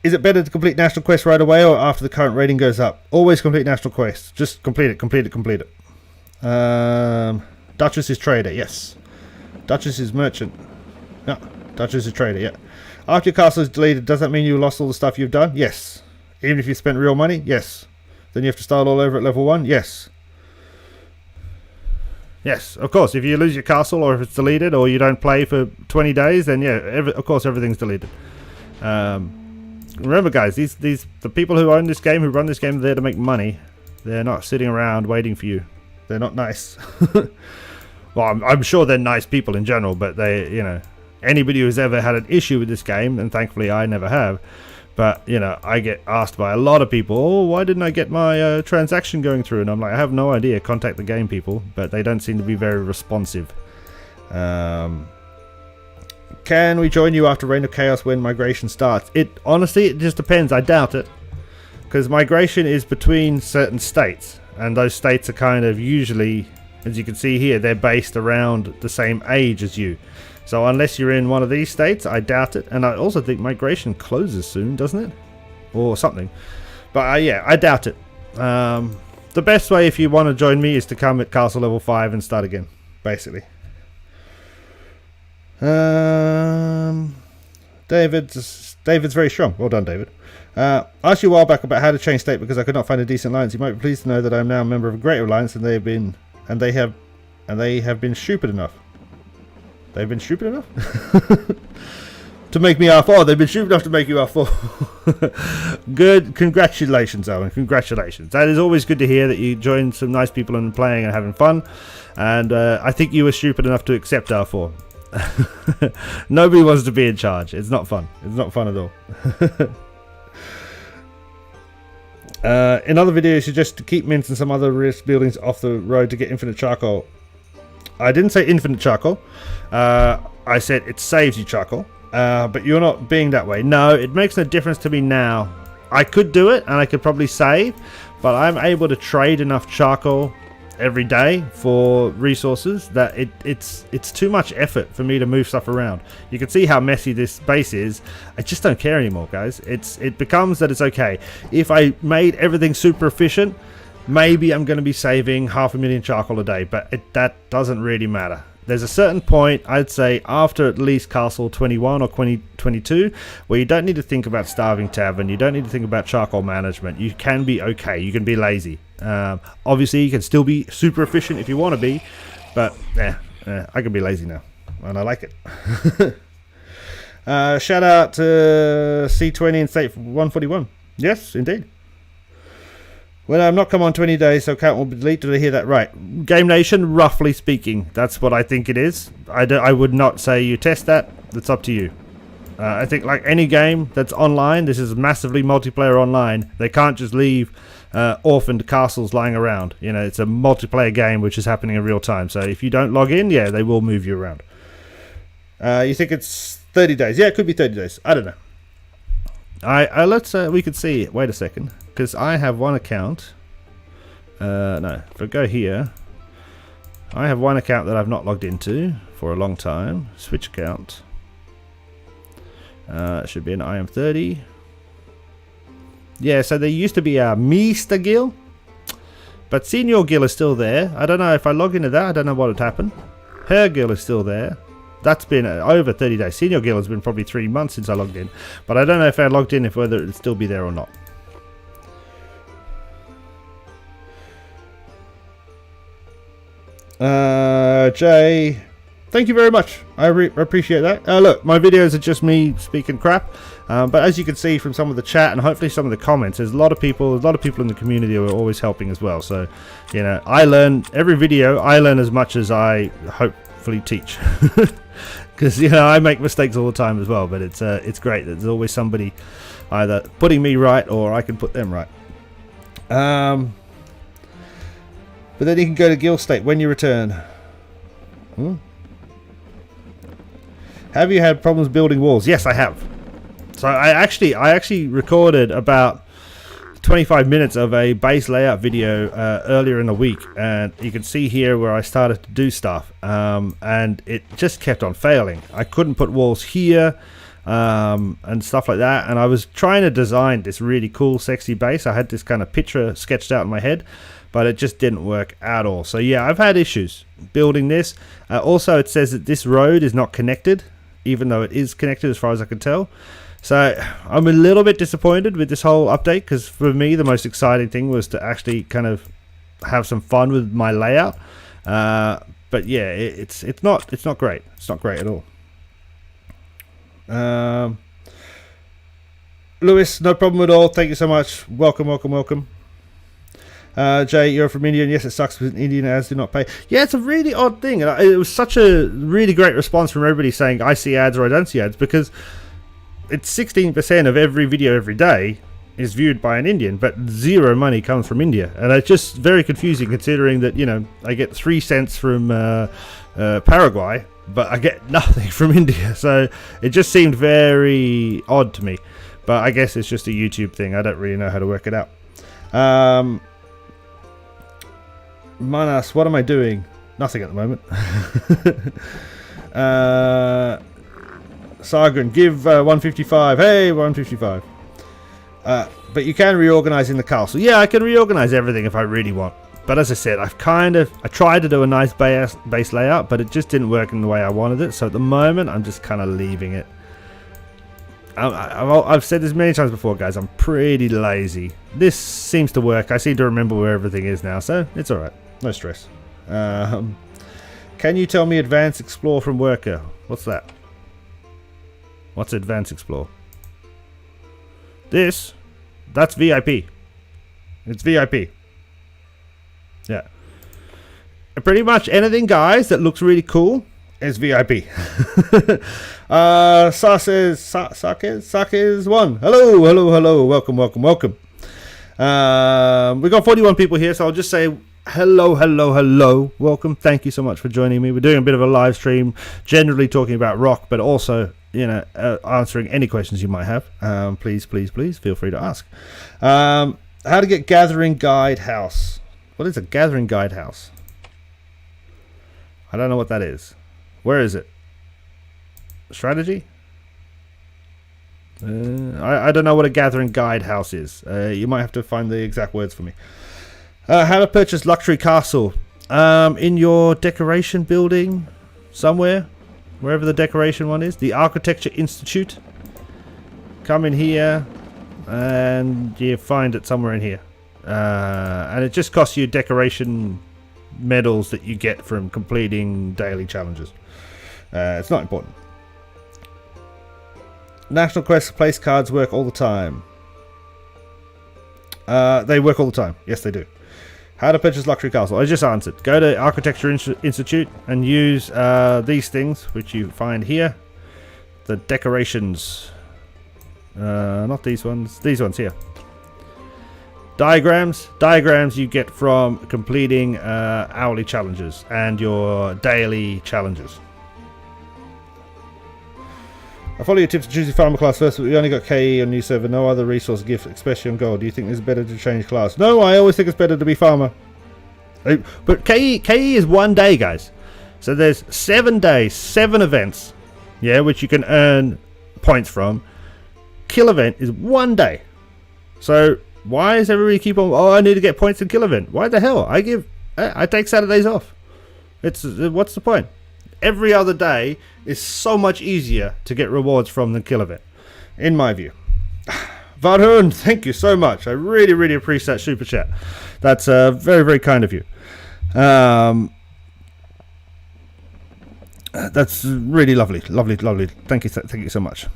Is it better to complete national quest right away or after the current rating goes up? Always complete national quest. Just complete it. Duchess is trader, yes. Duchess is merchant. No, Duchess is trader, yeah. After your castle is deleted, does that mean you lost all the stuff you've done? Yes. Even if you spent real money? Yes. Then you have to start all over at level 1? Yes. Yes, of course. If you lose your castle or if it's deleted or you don't play for 20 days, then yeah, of course everything's deleted. Remember, guys, the people who own this game, who run this game, are there to make money. They're not sitting around waiting for you. They're not nice. Well, I'm sure they're nice people in general, but anybody who's ever had an issue with this game, and thankfully I never have, but, I get asked by a lot of people, oh, why didn't I get my transaction going through? And I'm like, I have no idea. Contact the game people, but they don't seem to be very responsive. Can we join you after Reign of Chaos when migration starts? Honestly, it just depends. I doubt it, because migration is between certain states, and those states are kind of usually, as you can see here, they're based around the same age as you. So unless you're in one of these states, I doubt it. And I also think migration closes soon, doesn't it? Or something. But yeah, I doubt it. The best way if you want to join me is to come at castle level 5 and start again, basically. David's very strong. Well done, David. Asked you a while back about how to change state because I could not find a decent alliance. You might be pleased to know that I am now a member of a great alliance, and they have been stupid enough. They've been stupid enough to make me R4. They've been stupid enough to make you R4. Good. Congratulations, Owen. Congratulations. That is always good to hear that you joined some nice people and playing and having fun. And I think you were stupid enough to accept R4. Nobody wants to be in charge. It's not fun. It's not fun at all. In other videos, you suggest to keep mints and some other risk buildings off the road to get infinite charcoal. I didn't say infinite charcoal. I said it saves you charcoal. But you're not being that way. No, it makes no difference to me now. I could do it and I could probably save, but I'm able to trade enough charcoal every day for resources that it's too much effort for me to move stuff around. You can see how messy this base is. I just don't care anymore, guys. It becomes that it's okay. If I made everything super efficient, maybe I'm going to be saving 500,000 charcoal a day, but that doesn't really matter. There's a certain point, I'd say, after at least Castle 21 or 22, where you don't need to think about Starving Tavern, you don't need to think about charcoal management. You can be okay, you can be lazy. Obviously, you can still be super efficient if you want to be, but I can be lazy now, and I like it. Shout out to C20 and State 141. Yes, indeed. Well, I'm not come on 20 days, so account will be deleted. Did I hear that right? Game Nation, roughly speaking, that's what I think it is. I would not say you test that. That's up to you. I think like any game that's online, this is massively multiplayer online. They can't just leave orphaned castles lying around. You know, it's a multiplayer game which is happening in real time. So if you don't log in, yeah, they will move you around. You think it's 30 days? Yeah, it could be 30 days. I don't know. Let's we could see. Wait a second. Because I have one account. No, if I go here, I have one account that I've not logged into for a long time. Switch account. It should be an IM30. Yeah, so there used to be a Mr. GILL, but Senior GILL is still there. I don't know if I log into that. I don't know what would happen. Her GILL is still there. That's been over 30 days. Senior GILL has been probably 3 months since I logged in, but I don't know if I logged in, if whether it'd still be there or not. Jay, thank you very much. I appreciate that. Look, my videos are just me speaking crap, but as you can see from some of the chat and hopefully some of the comments, there's a lot of people in the community who are always helping as well. So, you know, I learn every video. I learn as much as I hopefully teach, because you know I make mistakes all the time as well. But it's great that there's always somebody either putting me right or I can put them right. But then you can go to GILL State when you return. Have you had problems building walls? Yes, I have. So I actually recorded about 25 minutes of a base layout video earlier in the week, and you can see here where I started to do stuff, and it just kept on failing. I couldn't put walls here and stuff like that, and I was trying to design this really cool, sexy base. I had this kind of picture sketched out in my head, but it just didn't work at all. So yeah, I've had issues building this. Also, it says that this road is not connected, even though it is connected as far as I can tell. So I'm a little bit disappointed with this whole update, because for me the most exciting thing was to actually kind of have some fun with my layout. But yeah, it's not great. It's not great at all. Lewis, no problem at all. Thank you so much. Welcome. Jay, you're from India, and yes, it sucks when Indian ads do not pay. Yeah, it's a really odd thing, and it was such a really great response from everybody saying I see ads or I don't see ads, because it's 16% of every video every day is viewed by an Indian, but zero money comes from India, and it's just very confusing considering that, you know, I get 3 cents from Paraguay, but I get nothing from India, so it just seemed very odd to me. But I guess it's just a YouTube thing. I don't really know how to work it out. Manas, what am I doing? Nothing at the moment. Sargon, give 155. Hey, 155. But you can reorganize in the castle. Yeah, I can reorganize everything if I really want. But as I said, I tried to do a nice base layout, but it just didn't work in the way I wanted it. So at the moment, I'm just kind of leaving it. I've said this many times before, guys. I'm pretty lazy. This seems to work. I seem to remember where everything is now, so it's alright. No stress. Can you tell me Advanced Explore from Worker? What's that? What's Advanced Explore? That's VIP. It's VIP. Yeah. Pretty much anything, guys, that looks really cool is VIP. Sakes1. Hello. Welcome. We've got 41 people here, so I'll just say hello, welcome. Thank you so much for joining me. We're doing a bit of a live stream, generally talking about rock, but also, you know, answering any questions you might have. Please feel free to ask. How to get Gathering Guide House. What is a Gathering Guide House? I don't know what that is. Where is it? Strategy? I don't know what a Gathering Guide House is. You might have to find the exact words for me. How to purchase luxury castle. In your decoration building somewhere, wherever the decoration one is. The Architecture Institute. Come in here and you find it somewhere in here. And it just costs you decoration medals that you get from completing daily challenges. It's not important. National Quest place cards work all the time. They work all the time. Yes, they do. How to purchase luxury castle. I just answered. Go to Architecture Institute and use these things, which you find here. The decorations. Not these ones. These ones here. Diagrams. Diagrams you get from completing hourly challenges and your daily challenges. I follow your tips to choose your farmer class first, but we only got KE on new server, no other resource gift, especially on gold. Do you think it's better to change class? No, I always think it's better to be farmer. But KE is 1 day, guys. So there's 7 days, 7 events, yeah, which you can earn points from. Kill event is 1 day. So why does everybody keep on, oh, I need to get points in kill event? Why the hell? I take Saturdays off. What's the point? Every other day is so much easier to get rewards from than kill event, in my view. Varun, thank you so much. I really appreciate that super chat. That's very, very kind of you. That's really lovely. Thank you so much.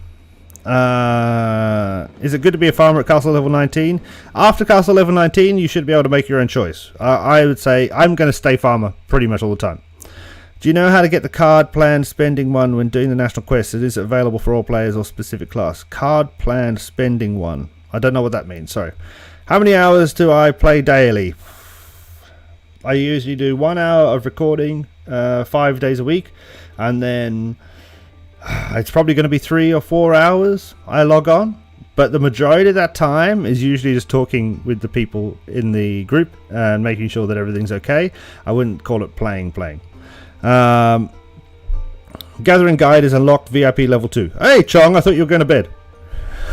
Is it good to be a farmer at castle level 19? After castle level 19, you should be able to make your own choice. I would say I'm going to stay farmer pretty much all the time. Do you know how to get the card planned spending one when doing the national quest? Is it available for all players or specific class? Card planned spending one. I don't know what that means. Sorry. How many hours do I play daily? I usually do 1 hour of recording 5 days a week, and then it's probably going to be 3 or 4 hours I log on. But the majority of that time is usually just talking with the people in the group and making sure that everything's okay. I wouldn't call it playing. Gathering Guide is unlocked VIP level 2. Hey Chong, I thought you were going to bed.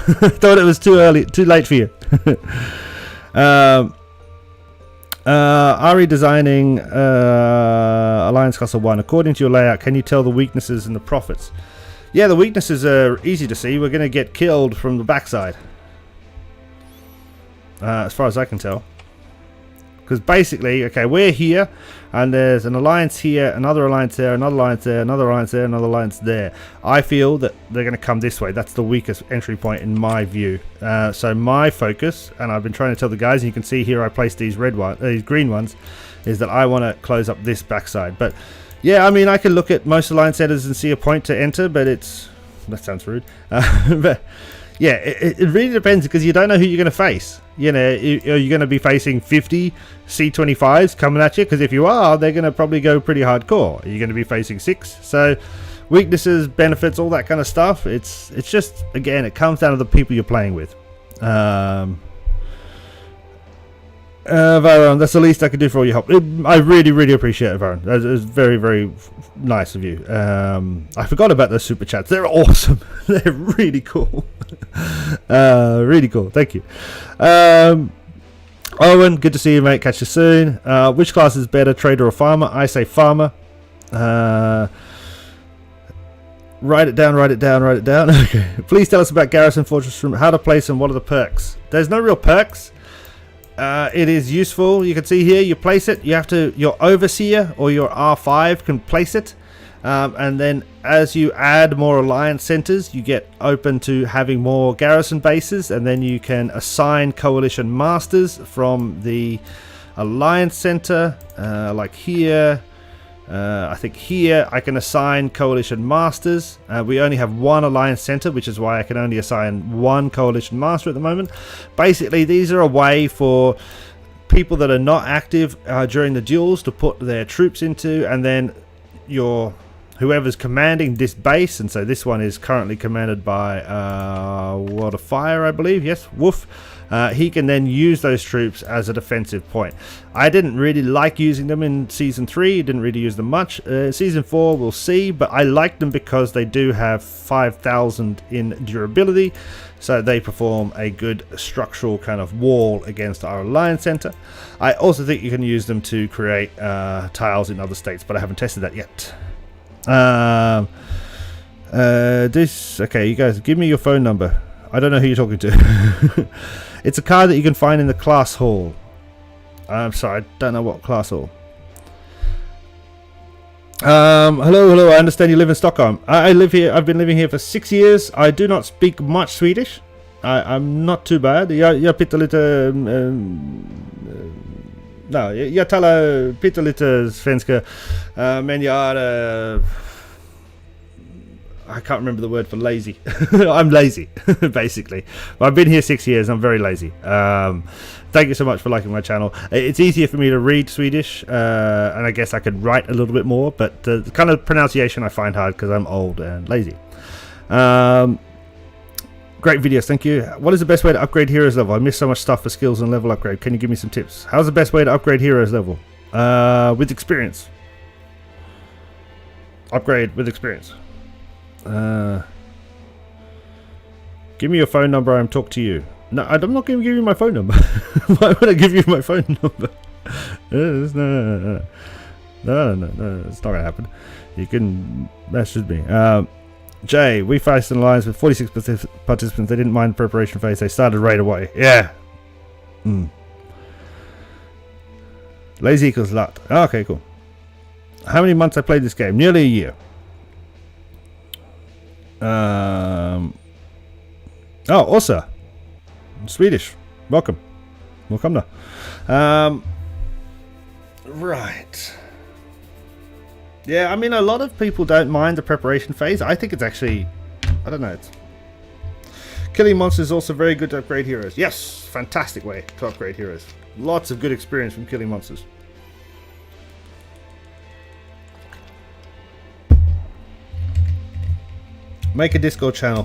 Thought it was too late for you. Ari designing Alliance Castle 1. According to your layout, can you tell the weaknesses and the profits? Yeah, the weaknesses are easy to see. We're going to get killed from the backside. As far as I can tell. Because basically, okay, we're here, and there's an alliance here, another alliance there, another alliance there, another alliance there, another alliance there. I feel that they're going to come this way. That's the weakest entry point in my view. So my focus, and I've been trying to tell the guys, and you can see here I placed these these green ones, is that I want to close up this backside. But yeah, I mean, I can look at most alliance centers and see a point to enter, but that sounds rude. But yeah, it really depends, because you don't know who you're going to face. You know, are you going to be facing 50 C25s coming at you? Because if you are, they're going to probably go pretty hardcore. Are you going to be facing 6? So weaknesses, benefits, all that kind of stuff. It's just, again, it comes down to the people you're playing with. Varun, that's the least I could do for all your help. I really appreciate it, Varun. That is very, very nice of you. I forgot about those super chats. They're awesome. They're really cool. Really cool. Thank you. Owen, good to see you, mate. Catch you soon. Which class is better, trader or farmer? I say farmer. Write it down. Okay. Please tell us about Garrison Fortress Room, how to place and what are the perks. There's no real perks. It is useful. You can see here, you place it. You have to, your overseer or your R5 can place it. And then as you add more alliance centers, you get open to having more garrison bases, and then you can assign coalition masters from the alliance center, like here. I think here I can assign coalition masters. We only have one alliance center, which is why I can only assign one coalition master at the moment. Basically, these are a way for people that are not active during the duels to put their troops into, and then whoever's commanding this base, and so this one is currently commanded by World of Fire, I believe. Yes, Woof. He can then use those troops as a defensive point. I didn't really like using them in Season 3, didn't really use them much. Season 4 we'll see, but I like them because they do have 5,000 in durability, so they perform a good structural kind of wall against our alliance center. I also think you can use them to create tiles in other states, but I haven't tested that yet. Okay, you guys, give me your phone number. I don't know who you're talking to. It's a card that you can find in the class hall. I'm sorry, I don't know what class hall. Hello, I understand you live in Stockholm. I live here. I've been living here for 6 years. I do not speak much Swedish. I'm not too bad. Jag pyttelite... jag talar pyttelite svenska. Men jag... I can't remember the word for lazy. I'm lazy, basically. I've been here 6 years. I'm very lazy. Thank you so much for liking my channel. It's easier for me to read Swedish, and I guess I could write a little bit more, but the kind of pronunciation I find hard because I'm old and lazy. Great videos, thank you. What is the best way to upgrade heroes level? I miss so much stuff for skills and level upgrade. Can you give me some tips? How's the best way to upgrade heroes level? With experience. Upgrade with experience. Give me your phone number and talk to you. No, I'm not going to give you my phone number. Why would I give you my phone number? No, it's not going to happen. You can message me. Jay, we faced an alliance with 46 participants. They didn't mind the preparation phase. They started right away. Yeah. Lazy equals lot. Okay, cool. How many months I played this game? Nearly a year. Also Swedish. Welcome now. Right. Yeah, I mean, a lot of people don't mind the preparation phase. I think it's actually, I don't know, it's killing monsters is also very good to upgrade heroes. Yes, fantastic way to upgrade heroes. Lots of good experience from killing monsters. Make a Discord channel.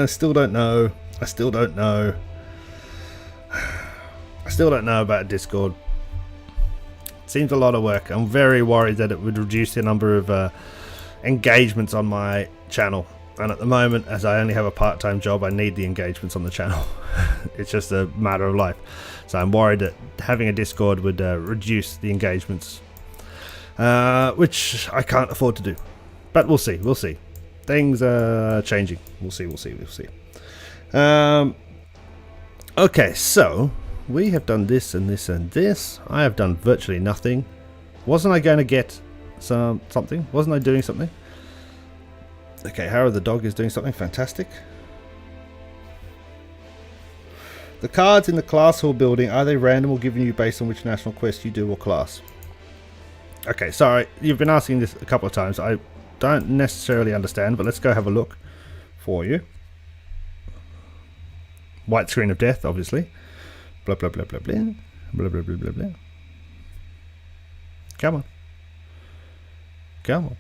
Still don't know. I still don't know about Discord. Seems a lot of work. I'm very worried that it would reduce the number of engagements on my channel. And at the moment, as I only have a part-time job, I need the engagements on the channel. It's just a matter of life. So I'm worried that having a Discord would reduce the engagements, which I can't afford to do. But we'll see. We'll see. Things are changing. We'll see. Okay, so we have done this and this and this. I have done virtually nothing. Wasn't I going to get something? Wasn't I doing something? Okay, Harrow the dog is doing something fantastic. The cards in the class hall building, are they random or given you based on which national quest you do or class? Okay, sorry, you've been asking this a couple of times. I don't necessarily understand, but let's go have a look for you. White screen of death, obviously. Blah blah blah blah blah blah blah blah blah blah. Come on.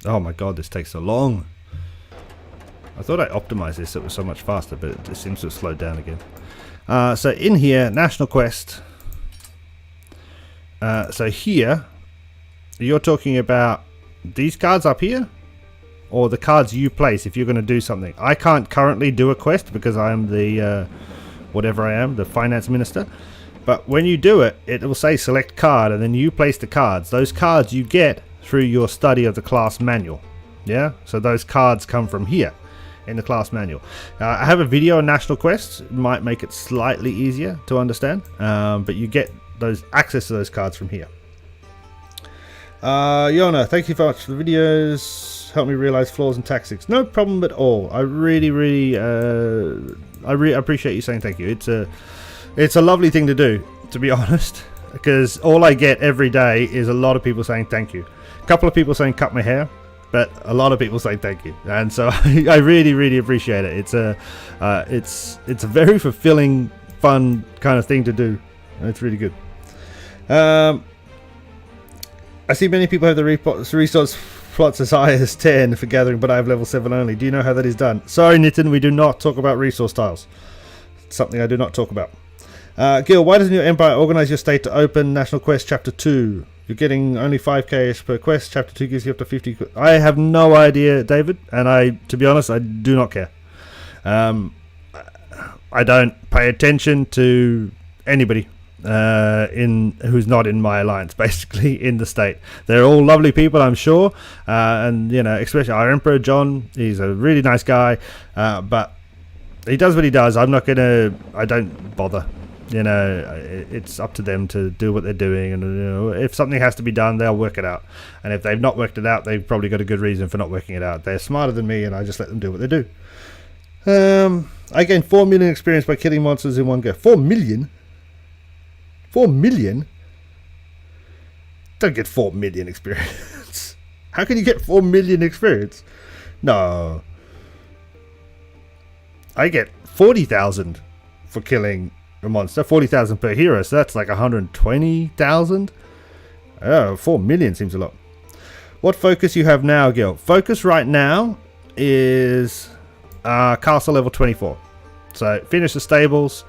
Oh my god, this takes so long. I thought I optimized this so it was so much faster, but it seems to have slowed down again. So in here, national quest. So here you're talking about these cards up here, or the cards you place if you're going to do something. I can't currently do a quest because I am the whatever I am, the finance minister. But when you do it, it will say select card, and then you place the cards. Those cards you get through your study of the class manual. Yeah, so those cards come from here in the class manual. I have a video on national quests. It might make it slightly easier to understand, but you get those access to those cards from here. Yona, thank you very much for the videos. Help me realize flaws in tactics. No problem at all. I really appreciate you saying thank you. It's a lovely thing to do, to be honest. because all I get every day is a lot of people saying thank you. A couple of people saying cut my hair, but a lot of people saying thank you, and so I really, really appreciate it. It's a very fulfilling, fun kind of thing to do. It's really good. I see many people have the resource plots as high as 10 for gathering, but I have level 7 only. Do you know how that is done? Sorry, Nitin, we do not talk about resource tiles. It's something I do not talk about. Gil, why doesn't your empire organize your state to open National Quest Chapter 2? You're getting only 5k per quest. Chapter 2 gives you up to 50. I have no idea, David, and to be honest, I do not care. I don't pay attention to anybody who's not in my alliance, basically, in the state. They're all lovely people, I'm sure, and especially our Emperor John. He's a really nice guy, but he does what he does. I don't bother. It's up to them to do what they're doing, and if something has to be done, they'll work it out. And if they've not worked it out, they've probably got a good reason for not working it out. They're smarter than me, and I just let them do what they do. I gained 4 million experience by killing monsters in one go. 4 million? 4 million? Don't get 4 million experience. How can you get 4 million experience? No. I get 40,000 for killing a monster. 40,000 per hero, so that's like 120,000. Oh, 4 million seems a lot. What focus you have now, Gil? Focus right now is castle level 24. So finish the stables,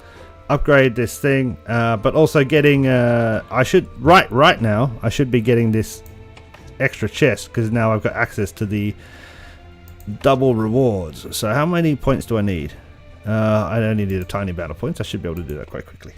upgrade this thing, but also getting right now I should be getting this extra chest, because now I've got access to the double rewards. So how many points do I need? I only need a tiny amount of points. I should be able to do that quite quickly.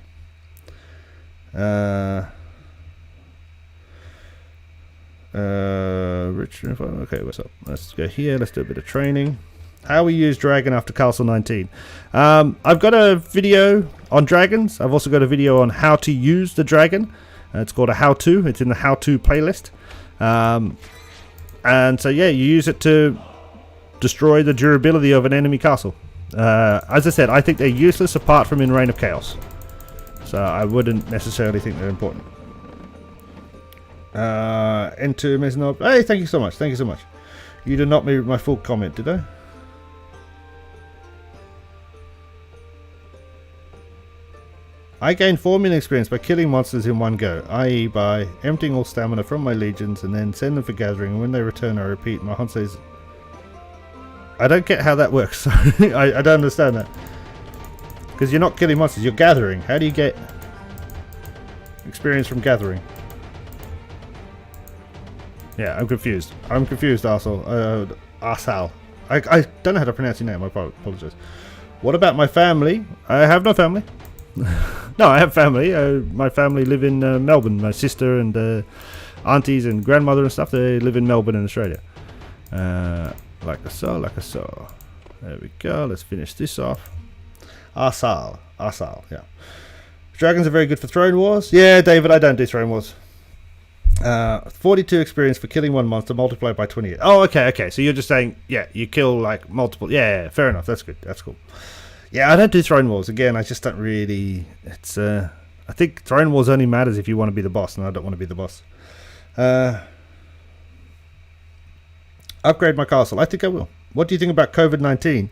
Okay, what's up? Let's go here. Let's do a bit of training. How we use dragon after Castle 19. I've got a video on dragons. I've also got a video on how to use the dragon. It's called a how-to. It's in the how-to playlist. And so yeah, you use it to destroy the durability of an enemy castle. As I said, I think they're useless apart from in Reign of Chaos. So I wouldn't necessarily think they're important. Enter Mesnob. Hey, thank you so much. Thank you so much. You did not read my full comment, did I? I gained 4 million experience by killing monsters in one go, i.e. by emptying all stamina from my legions and then send them for gathering, and when they return I repeat my Hanse's. I don't get how that works. Sorry, I don't understand that. Because you're not killing monsters, you're gathering. How do you get experience from gathering? Yeah, I'm confused. I'm confused, Arsal. Arsal. I don't know how to pronounce your name, I apologize. What about my family? I have no family. No, I have family. My family live in Melbourne. My sister and aunties and grandmother and stuff, they live in Melbourne in Australia. Like I saw. There we go. Let's finish this off. Arsal, yeah. Dragons are very good for Throne Wars. Yeah, David, I don't do Throne Wars. 42 experience for killing one monster multiplied by 28. Oh, okay. So you're just saying, yeah, you kill like multiple. Yeah, fair enough. That's good. That's cool. Yeah, I don't do Throne Wars. Again, I just don't really. It's I think Throne Wars only matters if you want to be the boss, and I don't want to be the boss. Upgrade my castle. I think I will. What do you think about COVID-19?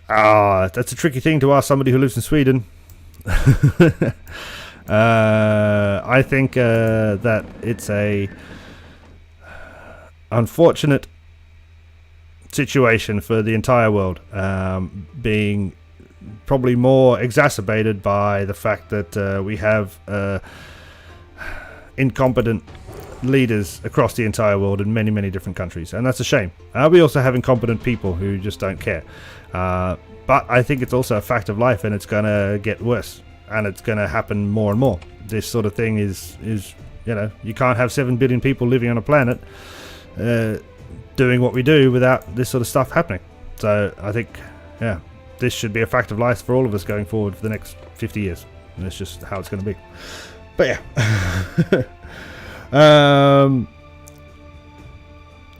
That's a tricky thing to ask somebody who lives in Sweden. I think that it's a unfortunate situation for the entire world, being probably more exacerbated by the fact that we have incompetent leaders across the entire world in many different countries, and that's a shame. We also have incompetent people who just don't care, but I think it's also a fact of life, and it's gonna get worse, and it's gonna happen more and more. This sort of thing is you can't have 7 billion people living on a planet doing what we do without this sort of stuff happening. So I think this should be a fact of life for all of us going forward for the next 50 years, and it's just how it's going to be. But yeah.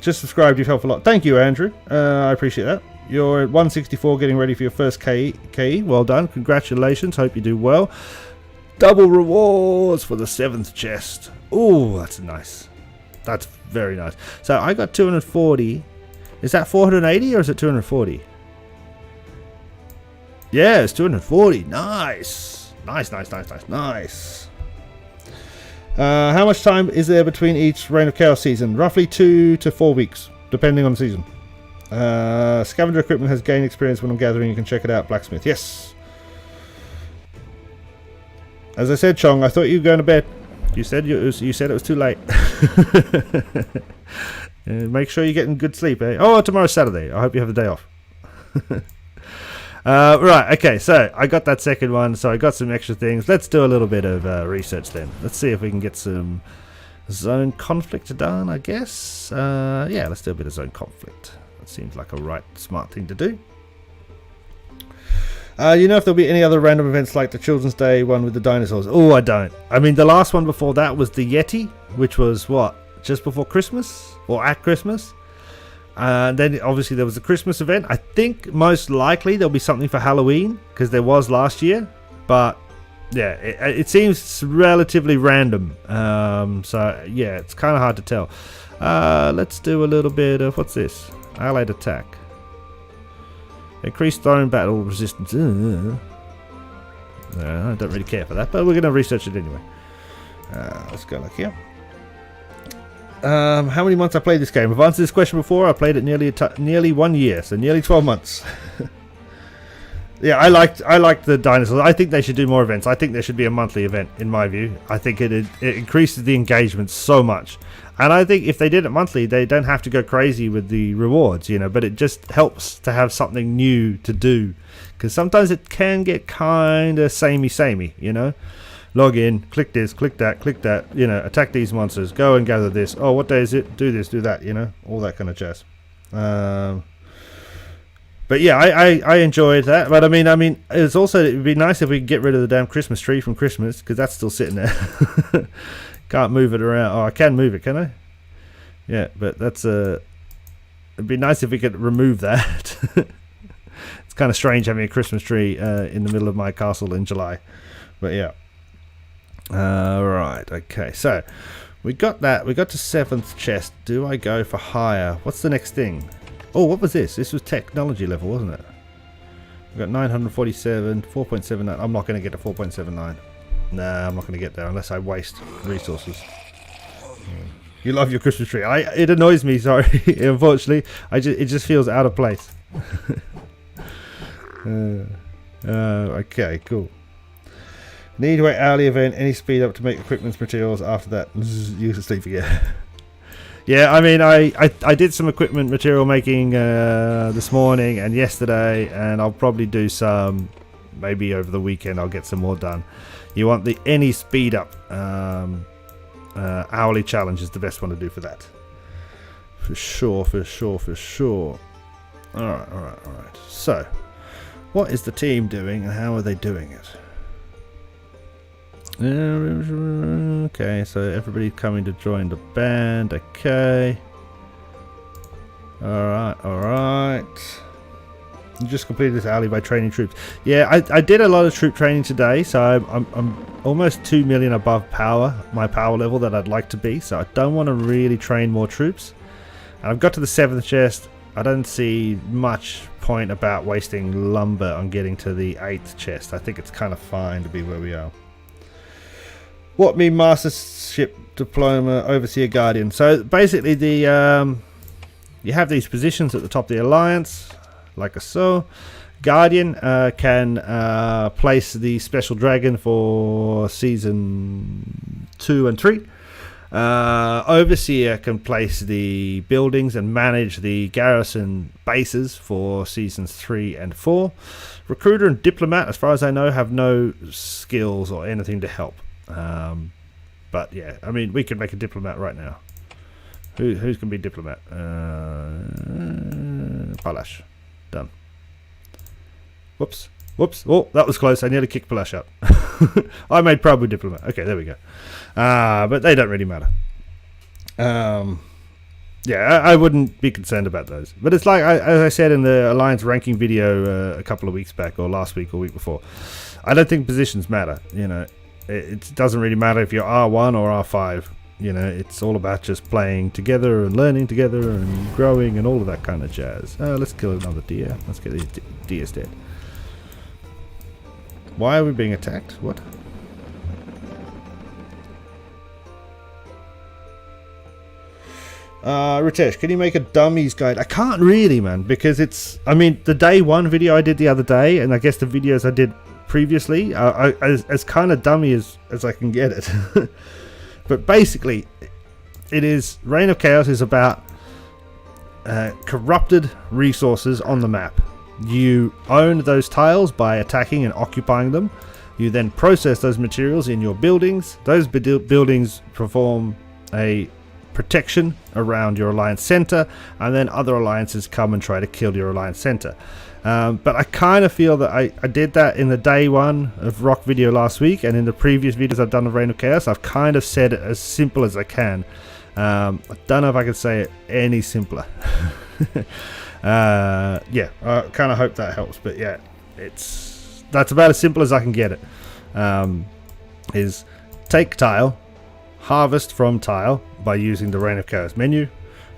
Just subscribed, you've helped a lot. Thank you, Andrew. I appreciate that. You're at 164 getting ready for your first KE. Well done. Congratulations. Hope you do well. Double rewards for the 7th chest. Oh, that's nice. That's very nice. So I got 240. Is that 480 or is it 240? Yeah, it's 240. Nice. Nice. How much time is there between each Reign of Chaos season? Roughly 2 to 4 weeks, depending on the season. Scavenger equipment has gained experience when I'm gathering. You can check it out. Blacksmith. Yes. As I said, Chong, I thought you were going to bed. You said it was too late. Make sure you're getting good sleep, eh? Oh, tomorrow's Saturday. I hope you have the day off. Right, okay, so I got that second one, so I got some extra things. Let's do a little bit of research then. Let's see if we can get some zone conflict done, I guess. Yeah, let's do a bit of zone conflict. That seems like a right, smart thing to do. You know if there'll be any other random events like the Children's Day one with the dinosaurs? Oh, I don't. I mean, the last one before that was the Yeti, which was, what, just before Christmas? Or at Christmas? And then, obviously, there was the Christmas event. I think, most likely, there'll be something for Halloween, because there was last year. But, yeah, it seems relatively random. So, yeah, it's kind of hard to tell. Let's do a little bit of, what's this? Allied attack. Increased thrown battle resistance. I don't really care for that, but we're going to research it anyway. Let's go like here. How many months I played this game? I've answered this question before. I played it nearly 1 year, so nearly 12 months. Yeah, I liked the dinosaurs. I think they should do more events. I think there should be a monthly event, in my view. I think it increases the engagement so much. And I think if they did it monthly, they don't have to go crazy with the rewards, you know, but it just helps to have something new to do. Because sometimes it can get kind of samey, you know. Log in, click this, click that, you know, attack these monsters, go and gather this. Oh, what day is it? Do this, do that, you know, all that kind of jazz. But yeah, I enjoyed that. But I mean, it's also, it'd be nice if we could get rid of the damn Christmas tree from Christmas, because that's still sitting there. Can't move it around. Oh, I can move it, can I? Yeah, but that's it'd be nice if we could remove that. It's kind of strange having a Christmas tree in the middle of my castle in July. But yeah. Right, okay, so we got that. We got to 7th chest. Do I go for higher? What's the next thing? Oh, what was this? This was technology level, wasn't it? We got 947, 4.79. I'm not going to get to 4.79. Nah, I'm not going to get there unless I waste resources. You love your Christmas tree. It annoys me, sorry. Unfortunately, it just feels out of place. Okay, cool. Need to wait hourly event. Any speed up to make equipment materials after that. You can sleep again. Yeah, I mean, I did some equipment material making this morning and yesterday, and I'll probably do some maybe over the weekend. I'll get some more done. You want the any speed up hourly challenge is the best one to do for that. For sure. Alright. So, what is the team doing and how are they doing it? Okay, so everybody's coming to join the band. Okay. Alright. You just completed this alley by training troops. Yeah, I did a lot of troop training today, so I'm almost 2 million above my power level that I'd like to be, so I don't want to really train more troops. And I've got to the 7th chest. I don't see much point about wasting lumber on getting to the 8th chest. I think it's kind of fine to be where we are. What mean Mastership Diploma Overseer Guardian? So basically you have these positions at the top of the Alliance, like so. Guardian can place the Special Dragon for Season 2 and 3. Overseer can place the buildings and manage the Garrison bases for Seasons 3 and 4. Recruiter and Diplomat, as far as I know, have no skills or anything to help. But yeah, I mean, we could make a Diplomat right now. Who's going to be Diplomat? Palash. Done. Whoops. Oh, that was close. I nearly kicked Palash out. I made Prabhu Diplomat. Okay, there we go. But they don't really matter. Yeah, I wouldn't be concerned about those. But it's like, as I said in the Alliance ranking video a couple of weeks back, or last week or week before, I don't think positions matter. You know, it doesn't really matter if you're R1 or R5. You know, it's all about just playing together and learning together and growing and all of that kind of jazz. Let's kill another deer. Let's get these deers dead. Why are we being attacked? What? Ritesh, can you make a dummies guide? I can't really, man, because it's... I mean, the day one video I did the other day, and I guess the videos I did previously, as kind of dummy as I can get it. But basically, it is... Reign of Chaos is about corrupted resources on the map. You own those tiles by attacking and occupying them. You then process those materials in your buildings. Those buildings perform a protection around your alliance center, and then other alliances come and try to kill your alliance center. But I kind of feel that I did that in the day one of Rock video last week, and in the previous videos I've done of Reign of Chaos, I've kind of said it as simple as I can. I don't know if I could say it any simpler. Yeah, I kind of hope that helps, but yeah, that's about as simple as I can get it. Is take tile, harvest from tile by using the Reign of Chaos menu,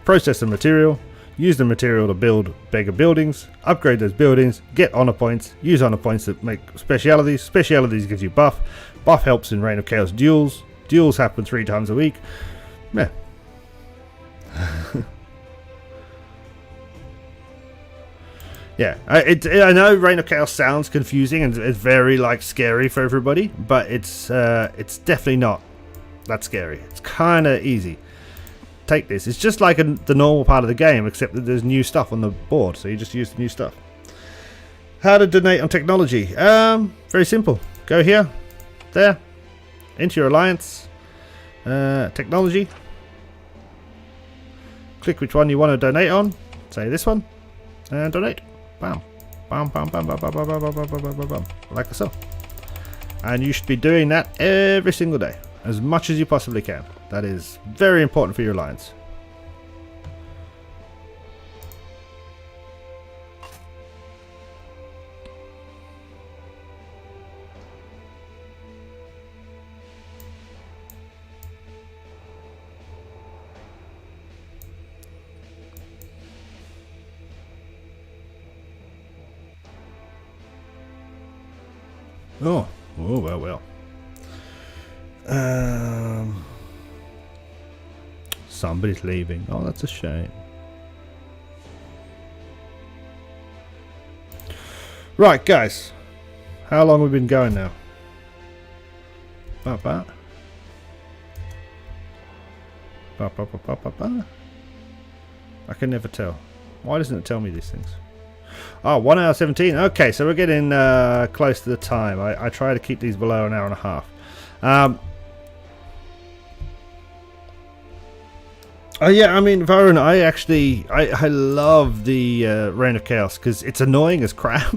process the material, use the material to build bigger buildings, upgrade those buildings, get honor points, use honor points to make specialities. Specialities gives you buff. Buff helps in Reign of Chaos duels. Duels happen 3 times a week. Yeah. Yeah, I know Reign of Chaos sounds confusing and it's very like scary for everybody, but it's definitely not that scary. It's kind of easy. Take this. It's just like the normal part of the game, except that there's new stuff on the board, so you just use the new stuff. How to donate on technology? Very simple. Go here, there, into your alliance, technology. Click which one you want to donate on. Say this one, and donate. Bam, bam, bam, bam, bam, bam, bam, bam, bam, bam, bam, bam, bam, like so. And you should be doing that every single day, as much as you possibly can. That is very important for your alliance. Oh, well. Somebody's leaving. Oh, that's a shame. Right, guys. How long have we been going now? About that. I can never tell. Why doesn't it tell me these things? Oh, 1 hour 17. Okay, so we're getting close to the time. I try to keep these below an hour and a half. Oh yeah, I mean, Varun, I love the Reign of Chaos because it's annoying as crap,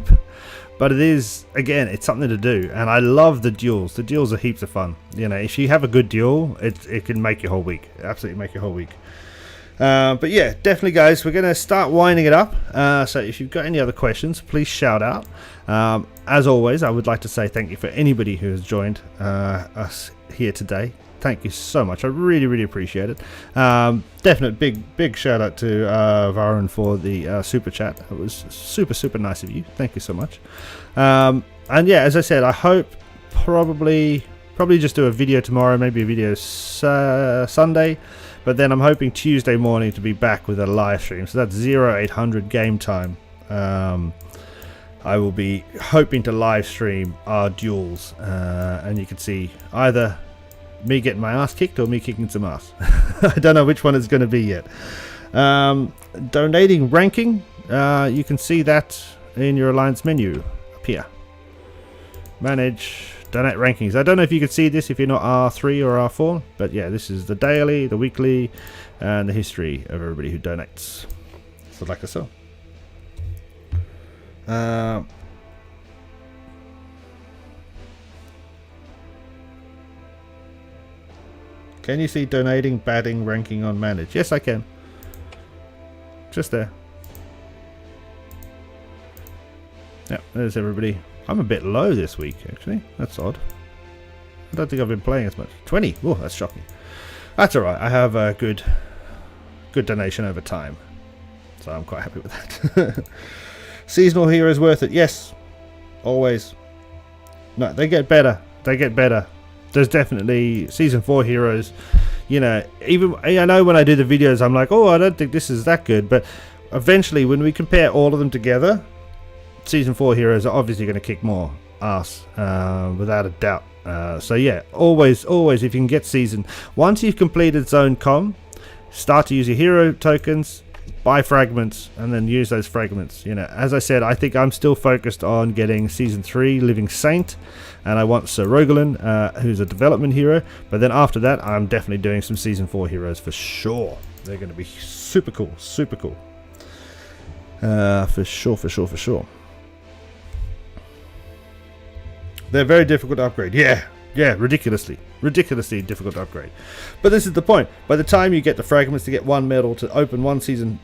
but it is, again, it's something to do, and I love the duels. The duels are heaps of fun. You know, if you have a good duel, it can make your whole week. Absolutely make your whole week. But yeah, definitely, guys, we're going to start winding it up. So if you've got any other questions, please shout out. As always, I would like to say thank you for anybody who has joined us here today. Thank you so much. I really, really appreciate it. Definite big shout out to Varun for the super chat. It was super nice of you. Thank you so much. And yeah, as I said, I hope probably just do a video tomorrow, maybe a video Sunday. But then I'm hoping Tuesday morning to be back with a live stream. So that's 0800 game time. I will be hoping to live stream our duels. And you can see either me getting my ass kicked or me kicking some ass. I don't know which one it's going to be yet. Donating ranking. You can see that in your alliance menu up here. Manage. Donate rankings. I don't know if you can see this if you're not R3 or R4, but yeah, this is the daily, the weekly, and the history of everybody who donates. So like I saw. Can you see donating, batting, ranking on manage? Yes, I can. Just there. Yep, there's everybody. I'm a bit low this week, actually. That's odd. I don't think I've been playing as much. 20. Oh, that's shocking. That's alright. I have a good donation over time. So I'm quite happy with that. Seasonal heroes worth it. Yes. Always. No, they get better. They get better. There's definitely Season 4 heroes. You know, even I know when I do the videos, I'm like, oh, I don't think this is that good. But eventually, when we compare all of them together, Season 4 heroes are obviously going to kick more ass, without a doubt. So yeah, always, if you can get Season. Once you've completed Zone Com, start to use your hero tokens, buy fragments, and then use those fragments. You know, as I said, I think I'm still focused on getting Season 3 Living Saint, and I want Sir Rogalin, who's a development hero. But then after that, I'm definitely doing some Season 4 heroes for sure. They're going to be super cool, super cool. For sure. They're very difficult to upgrade. Yeah, ridiculously difficult to upgrade. But this is the point. By the time you get the fragments to get one medal to open one Season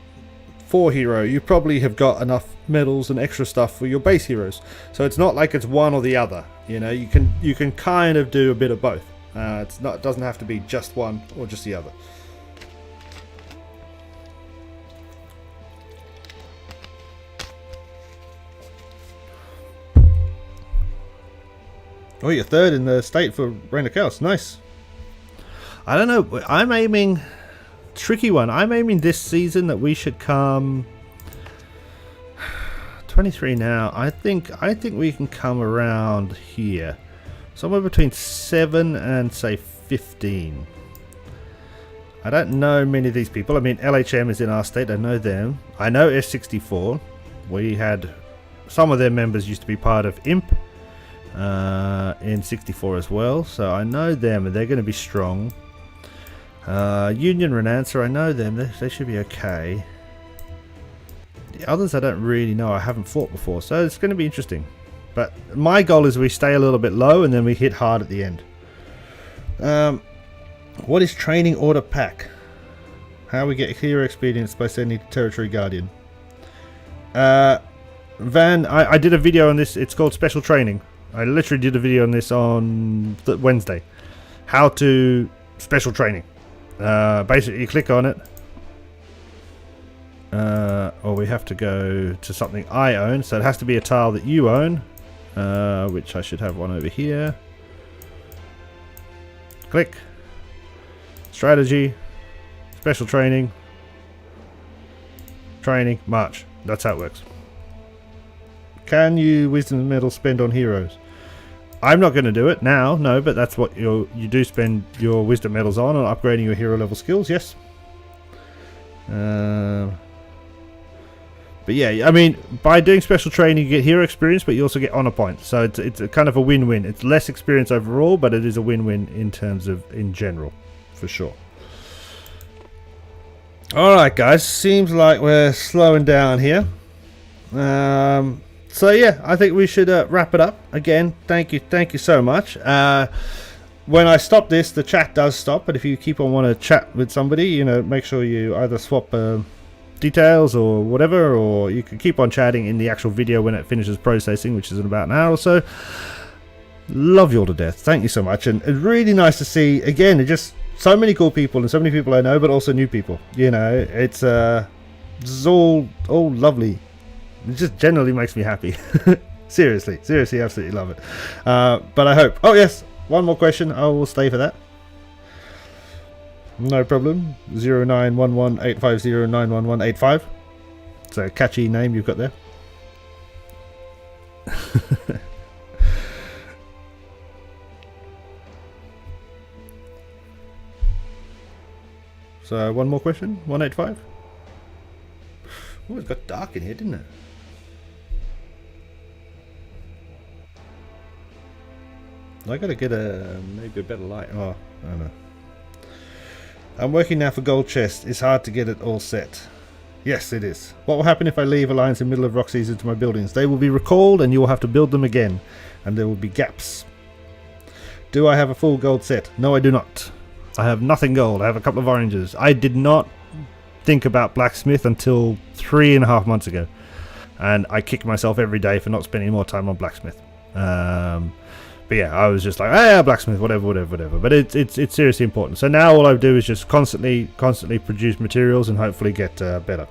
4 hero, you probably have got enough medals and extra stuff for your base heroes. So it's not like it's one or the other. You know, you can kind of do a bit of both. It doesn't have to be just one or just the other. Oh, you're third in the state for Reign of Chaos. Nice. I don't know. I'm aiming... Tricky one. I'm aiming this season that we should come... 23 now. I think we can come around here. Somewhere between 7 and, say, 15. I don't know many of these people. I mean, LHM is in our state. I know them. I know S64. We had... Some of their members used to be part of IMP. In 64 as well, so I know them and they're going to be strong. Union Renancer, I know them, they should be okay. The others I don't really know, I haven't fought before, so it's going to be interesting. But my goal is we stay a little bit low and then we hit hard at the end. What is Training Order Pack? How we get hero experience by sending Territory Guardian. Van, I did a video on this, it's called Special Training. I literally did a video on this on Wednesday. How to special training. Basically, you click on it. Or we have to go to something I own. So it has to be a tile that you own. Which I should have one over here. Click. Strategy. Special training. Training. March. That's how it works. Can you wisdom medal spend on heroes? I'm not going to do it now, no, but that's what you do spend your wisdom medals on upgrading your hero level skills, yes. But yeah, I mean, by doing special training you get hero experience, but you also get honor points. So it's a kind of a win-win. It's less experience overall, but it is a win-win in terms of in general, for sure. Alright guys, seems like we're slowing down here. So yeah, I think we should wrap it up. Again, thank you so much. When I stop this, the chat does stop, but if you keep on want to chat with somebody, you know, make sure you either swap details or whatever, or you can keep on chatting in the actual video when it finishes processing, which is in about an hour or so. Love you all to death. Thank you so much, and it's really nice to see again. Just so many cool people and so many people I know, but also new people. You know, it's all lovely. It just generally makes me happy. seriously, absolutely love it. But I hope... Oh yes, one more question. I will stay for that. No problem. 091185091185. It's a catchy name you've got there. So one more question. 185. Oh, it got dark in here, didn't it? I gotta get maybe a better light. Oh, I don't know. I'm working now for Gold Chest. It's hard to get it all set. Yes, it is. What will happen if I leave Alliance in the middle of rock season to my buildings? They will be recalled and you will have to build them again. And there will be gaps. Do I have a full gold set? No, I do not. I have nothing gold. I have a couple of oranges. I did not think about Blacksmith until 3.5 months ago. And I kick myself every day for not spending more time on Blacksmith. But yeah, I was just like, ah, yeah, blacksmith, whatever. But it's seriously important. So now all I do is just constantly produce materials and hopefully get better.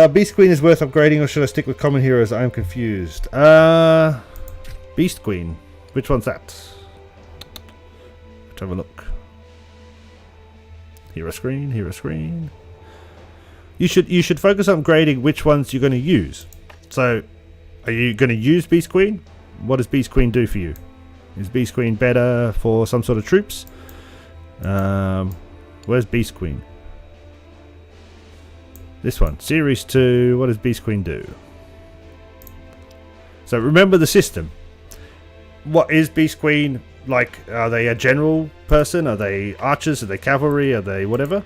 Beast Queen is worth upgrading, or should I stick with common heroes? I am confused. Beast Queen, which one's that? Let's have a look. Hero screen. You should focus on upgrading which ones you're going to use. So, are you going to use Beast Queen? What does Beast Queen do for you? Is Beast Queen better for some sort of troops? Where's Beast Queen? This one, Series 2, what does Beast Queen do? So remember the system. What is Beast Queen like? Are they a general person? Are they archers? Are they cavalry? Are they whatever?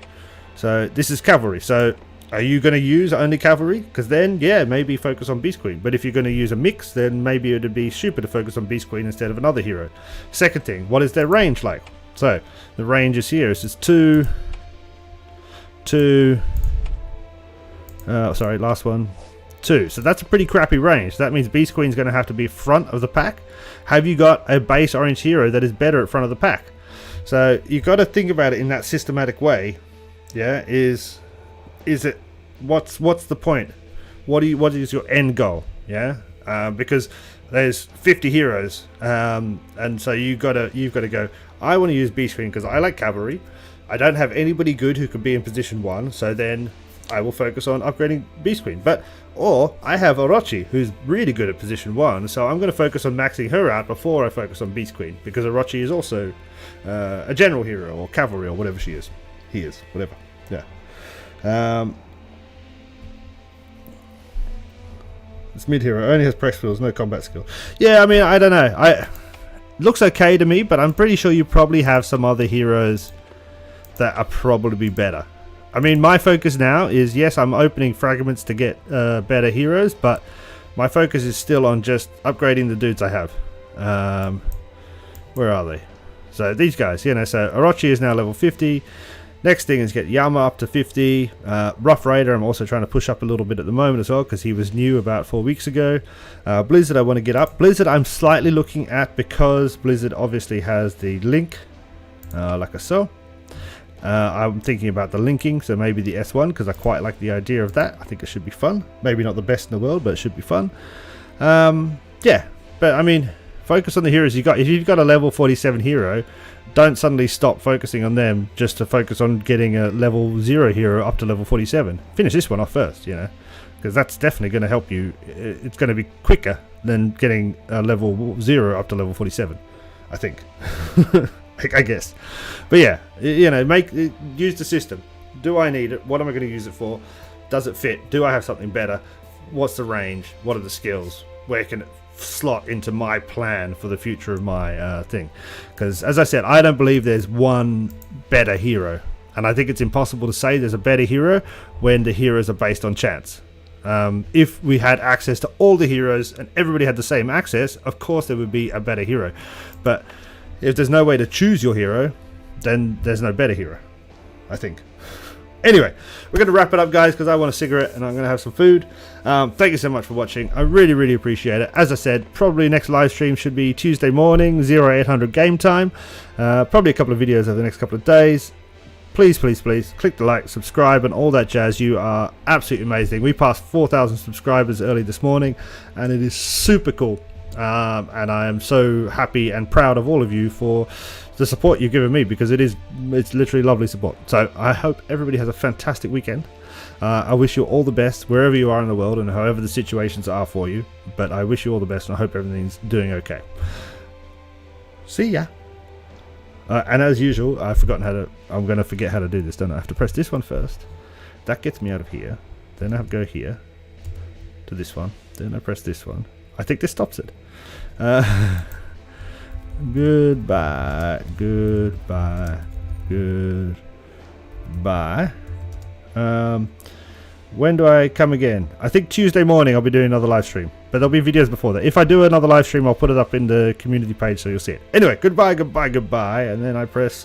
So this is cavalry. So are you going to use only cavalry? Because then, yeah, maybe focus on Beast Queen. But if you're going to use a mix, then maybe it would be stupid to focus on Beast Queen instead of another hero. Second thing, what is their range like? So the range is here. It's just 2... sorry, last one. 2. So that's a pretty crappy range. That means Beast Queen's going to have to be front of the pack. Have you got a base orange hero that is better at front of the pack? So you've got to think about it in that systematic way. Yeah, is it what's the point? What is your end goal? Yeah, because there's 50 heroes, and so you've got to go. I want to use Beast Queen because I like cavalry. I don't have anybody good who can be in position 1, so then I will focus on upgrading Beast Queen. Or I have Orochi, who's really good at position 1, so I'm going to focus on maxing her out before I focus on Beast Queen, because Orochi is also a general hero, or cavalry, or whatever she is. He is, whatever. Yeah. This mid hero only has press skills, no combat skill. Yeah, I mean, I don't know. Looks okay to me, but I'm pretty sure you probably have some other heroes that are probably better. I mean, my focus now is, yes, I'm opening fragments to get better heroes, but my focus is still on just upgrading the dudes I have. Where are they? So these guys, you know, so Orochi is now level 50. Next thing is get Yama up to 50. Rough Raider, I'm also trying to push up a little bit at the moment as well, because he was new about 4 weeks ago. Blizzard I want to get up. Blizzard I'm slightly looking at, because Blizzard obviously has the link, like so. I'm thinking about the linking, so maybe the S1, because I quite like the idea of that. I think it should be fun. Maybe not the best in the world, but it should be fun. Yeah, but I mean, focus on the heroes you got. If you've got a level 47 hero, don't suddenly stop focusing on them just to focus on getting a level 0 hero up to level 47. Finish this one off first, you know, because that's definitely going to help you. It's going to be quicker than getting a level 0 up to level 47, I think. I guess. But yeah, you know, use the system. Do I need it? What am I going to use it for? Does it fit? Do I have something better? What's the range? What are the skills? Where can it slot into my plan for the future of my thing? Because as I said, I don't believe there's one better hero, and I think it's impossible to say there's a better hero when the heroes are based on chance. If we had access to all the heroes and everybody had the same access, of course there would be a better hero. But if there's no way to choose your hero, then there's no better hero, I think. Anyway, we're going to wrap it up, guys, because I want a cigarette and I'm going to have some food. Thank you so much for watching. I really appreciate it. As I said, probably next live stream should be Tuesday morning, 0800 game time. Probably a couple of videos over the next couple of days. Please click the like, subscribe, and all that jazz. You are absolutely amazing. We passed 4,000 subscribers early this morning, and it is super cool. And I am so happy and proud of all of you for the support you've given me, because it's literally lovely support. So I hope everybody has a fantastic weekend. I wish you all the best wherever you are in the world and however the situations are for you, but I wish you all the best, and I hope everything's doing okay. See ya. And as usual, I'm going to forget how to do this, don't I? I have to press this one first. That gets me out of here. Then I have to go here to this one. Then I press this one. I think this stops it. Goodbye. When do I come again? I think Tuesday morning I'll be doing another live stream, but there'll be videos before that. If I do another live stream, I'll put it up in the community page so you'll see it. Anyway, goodbye, and then I press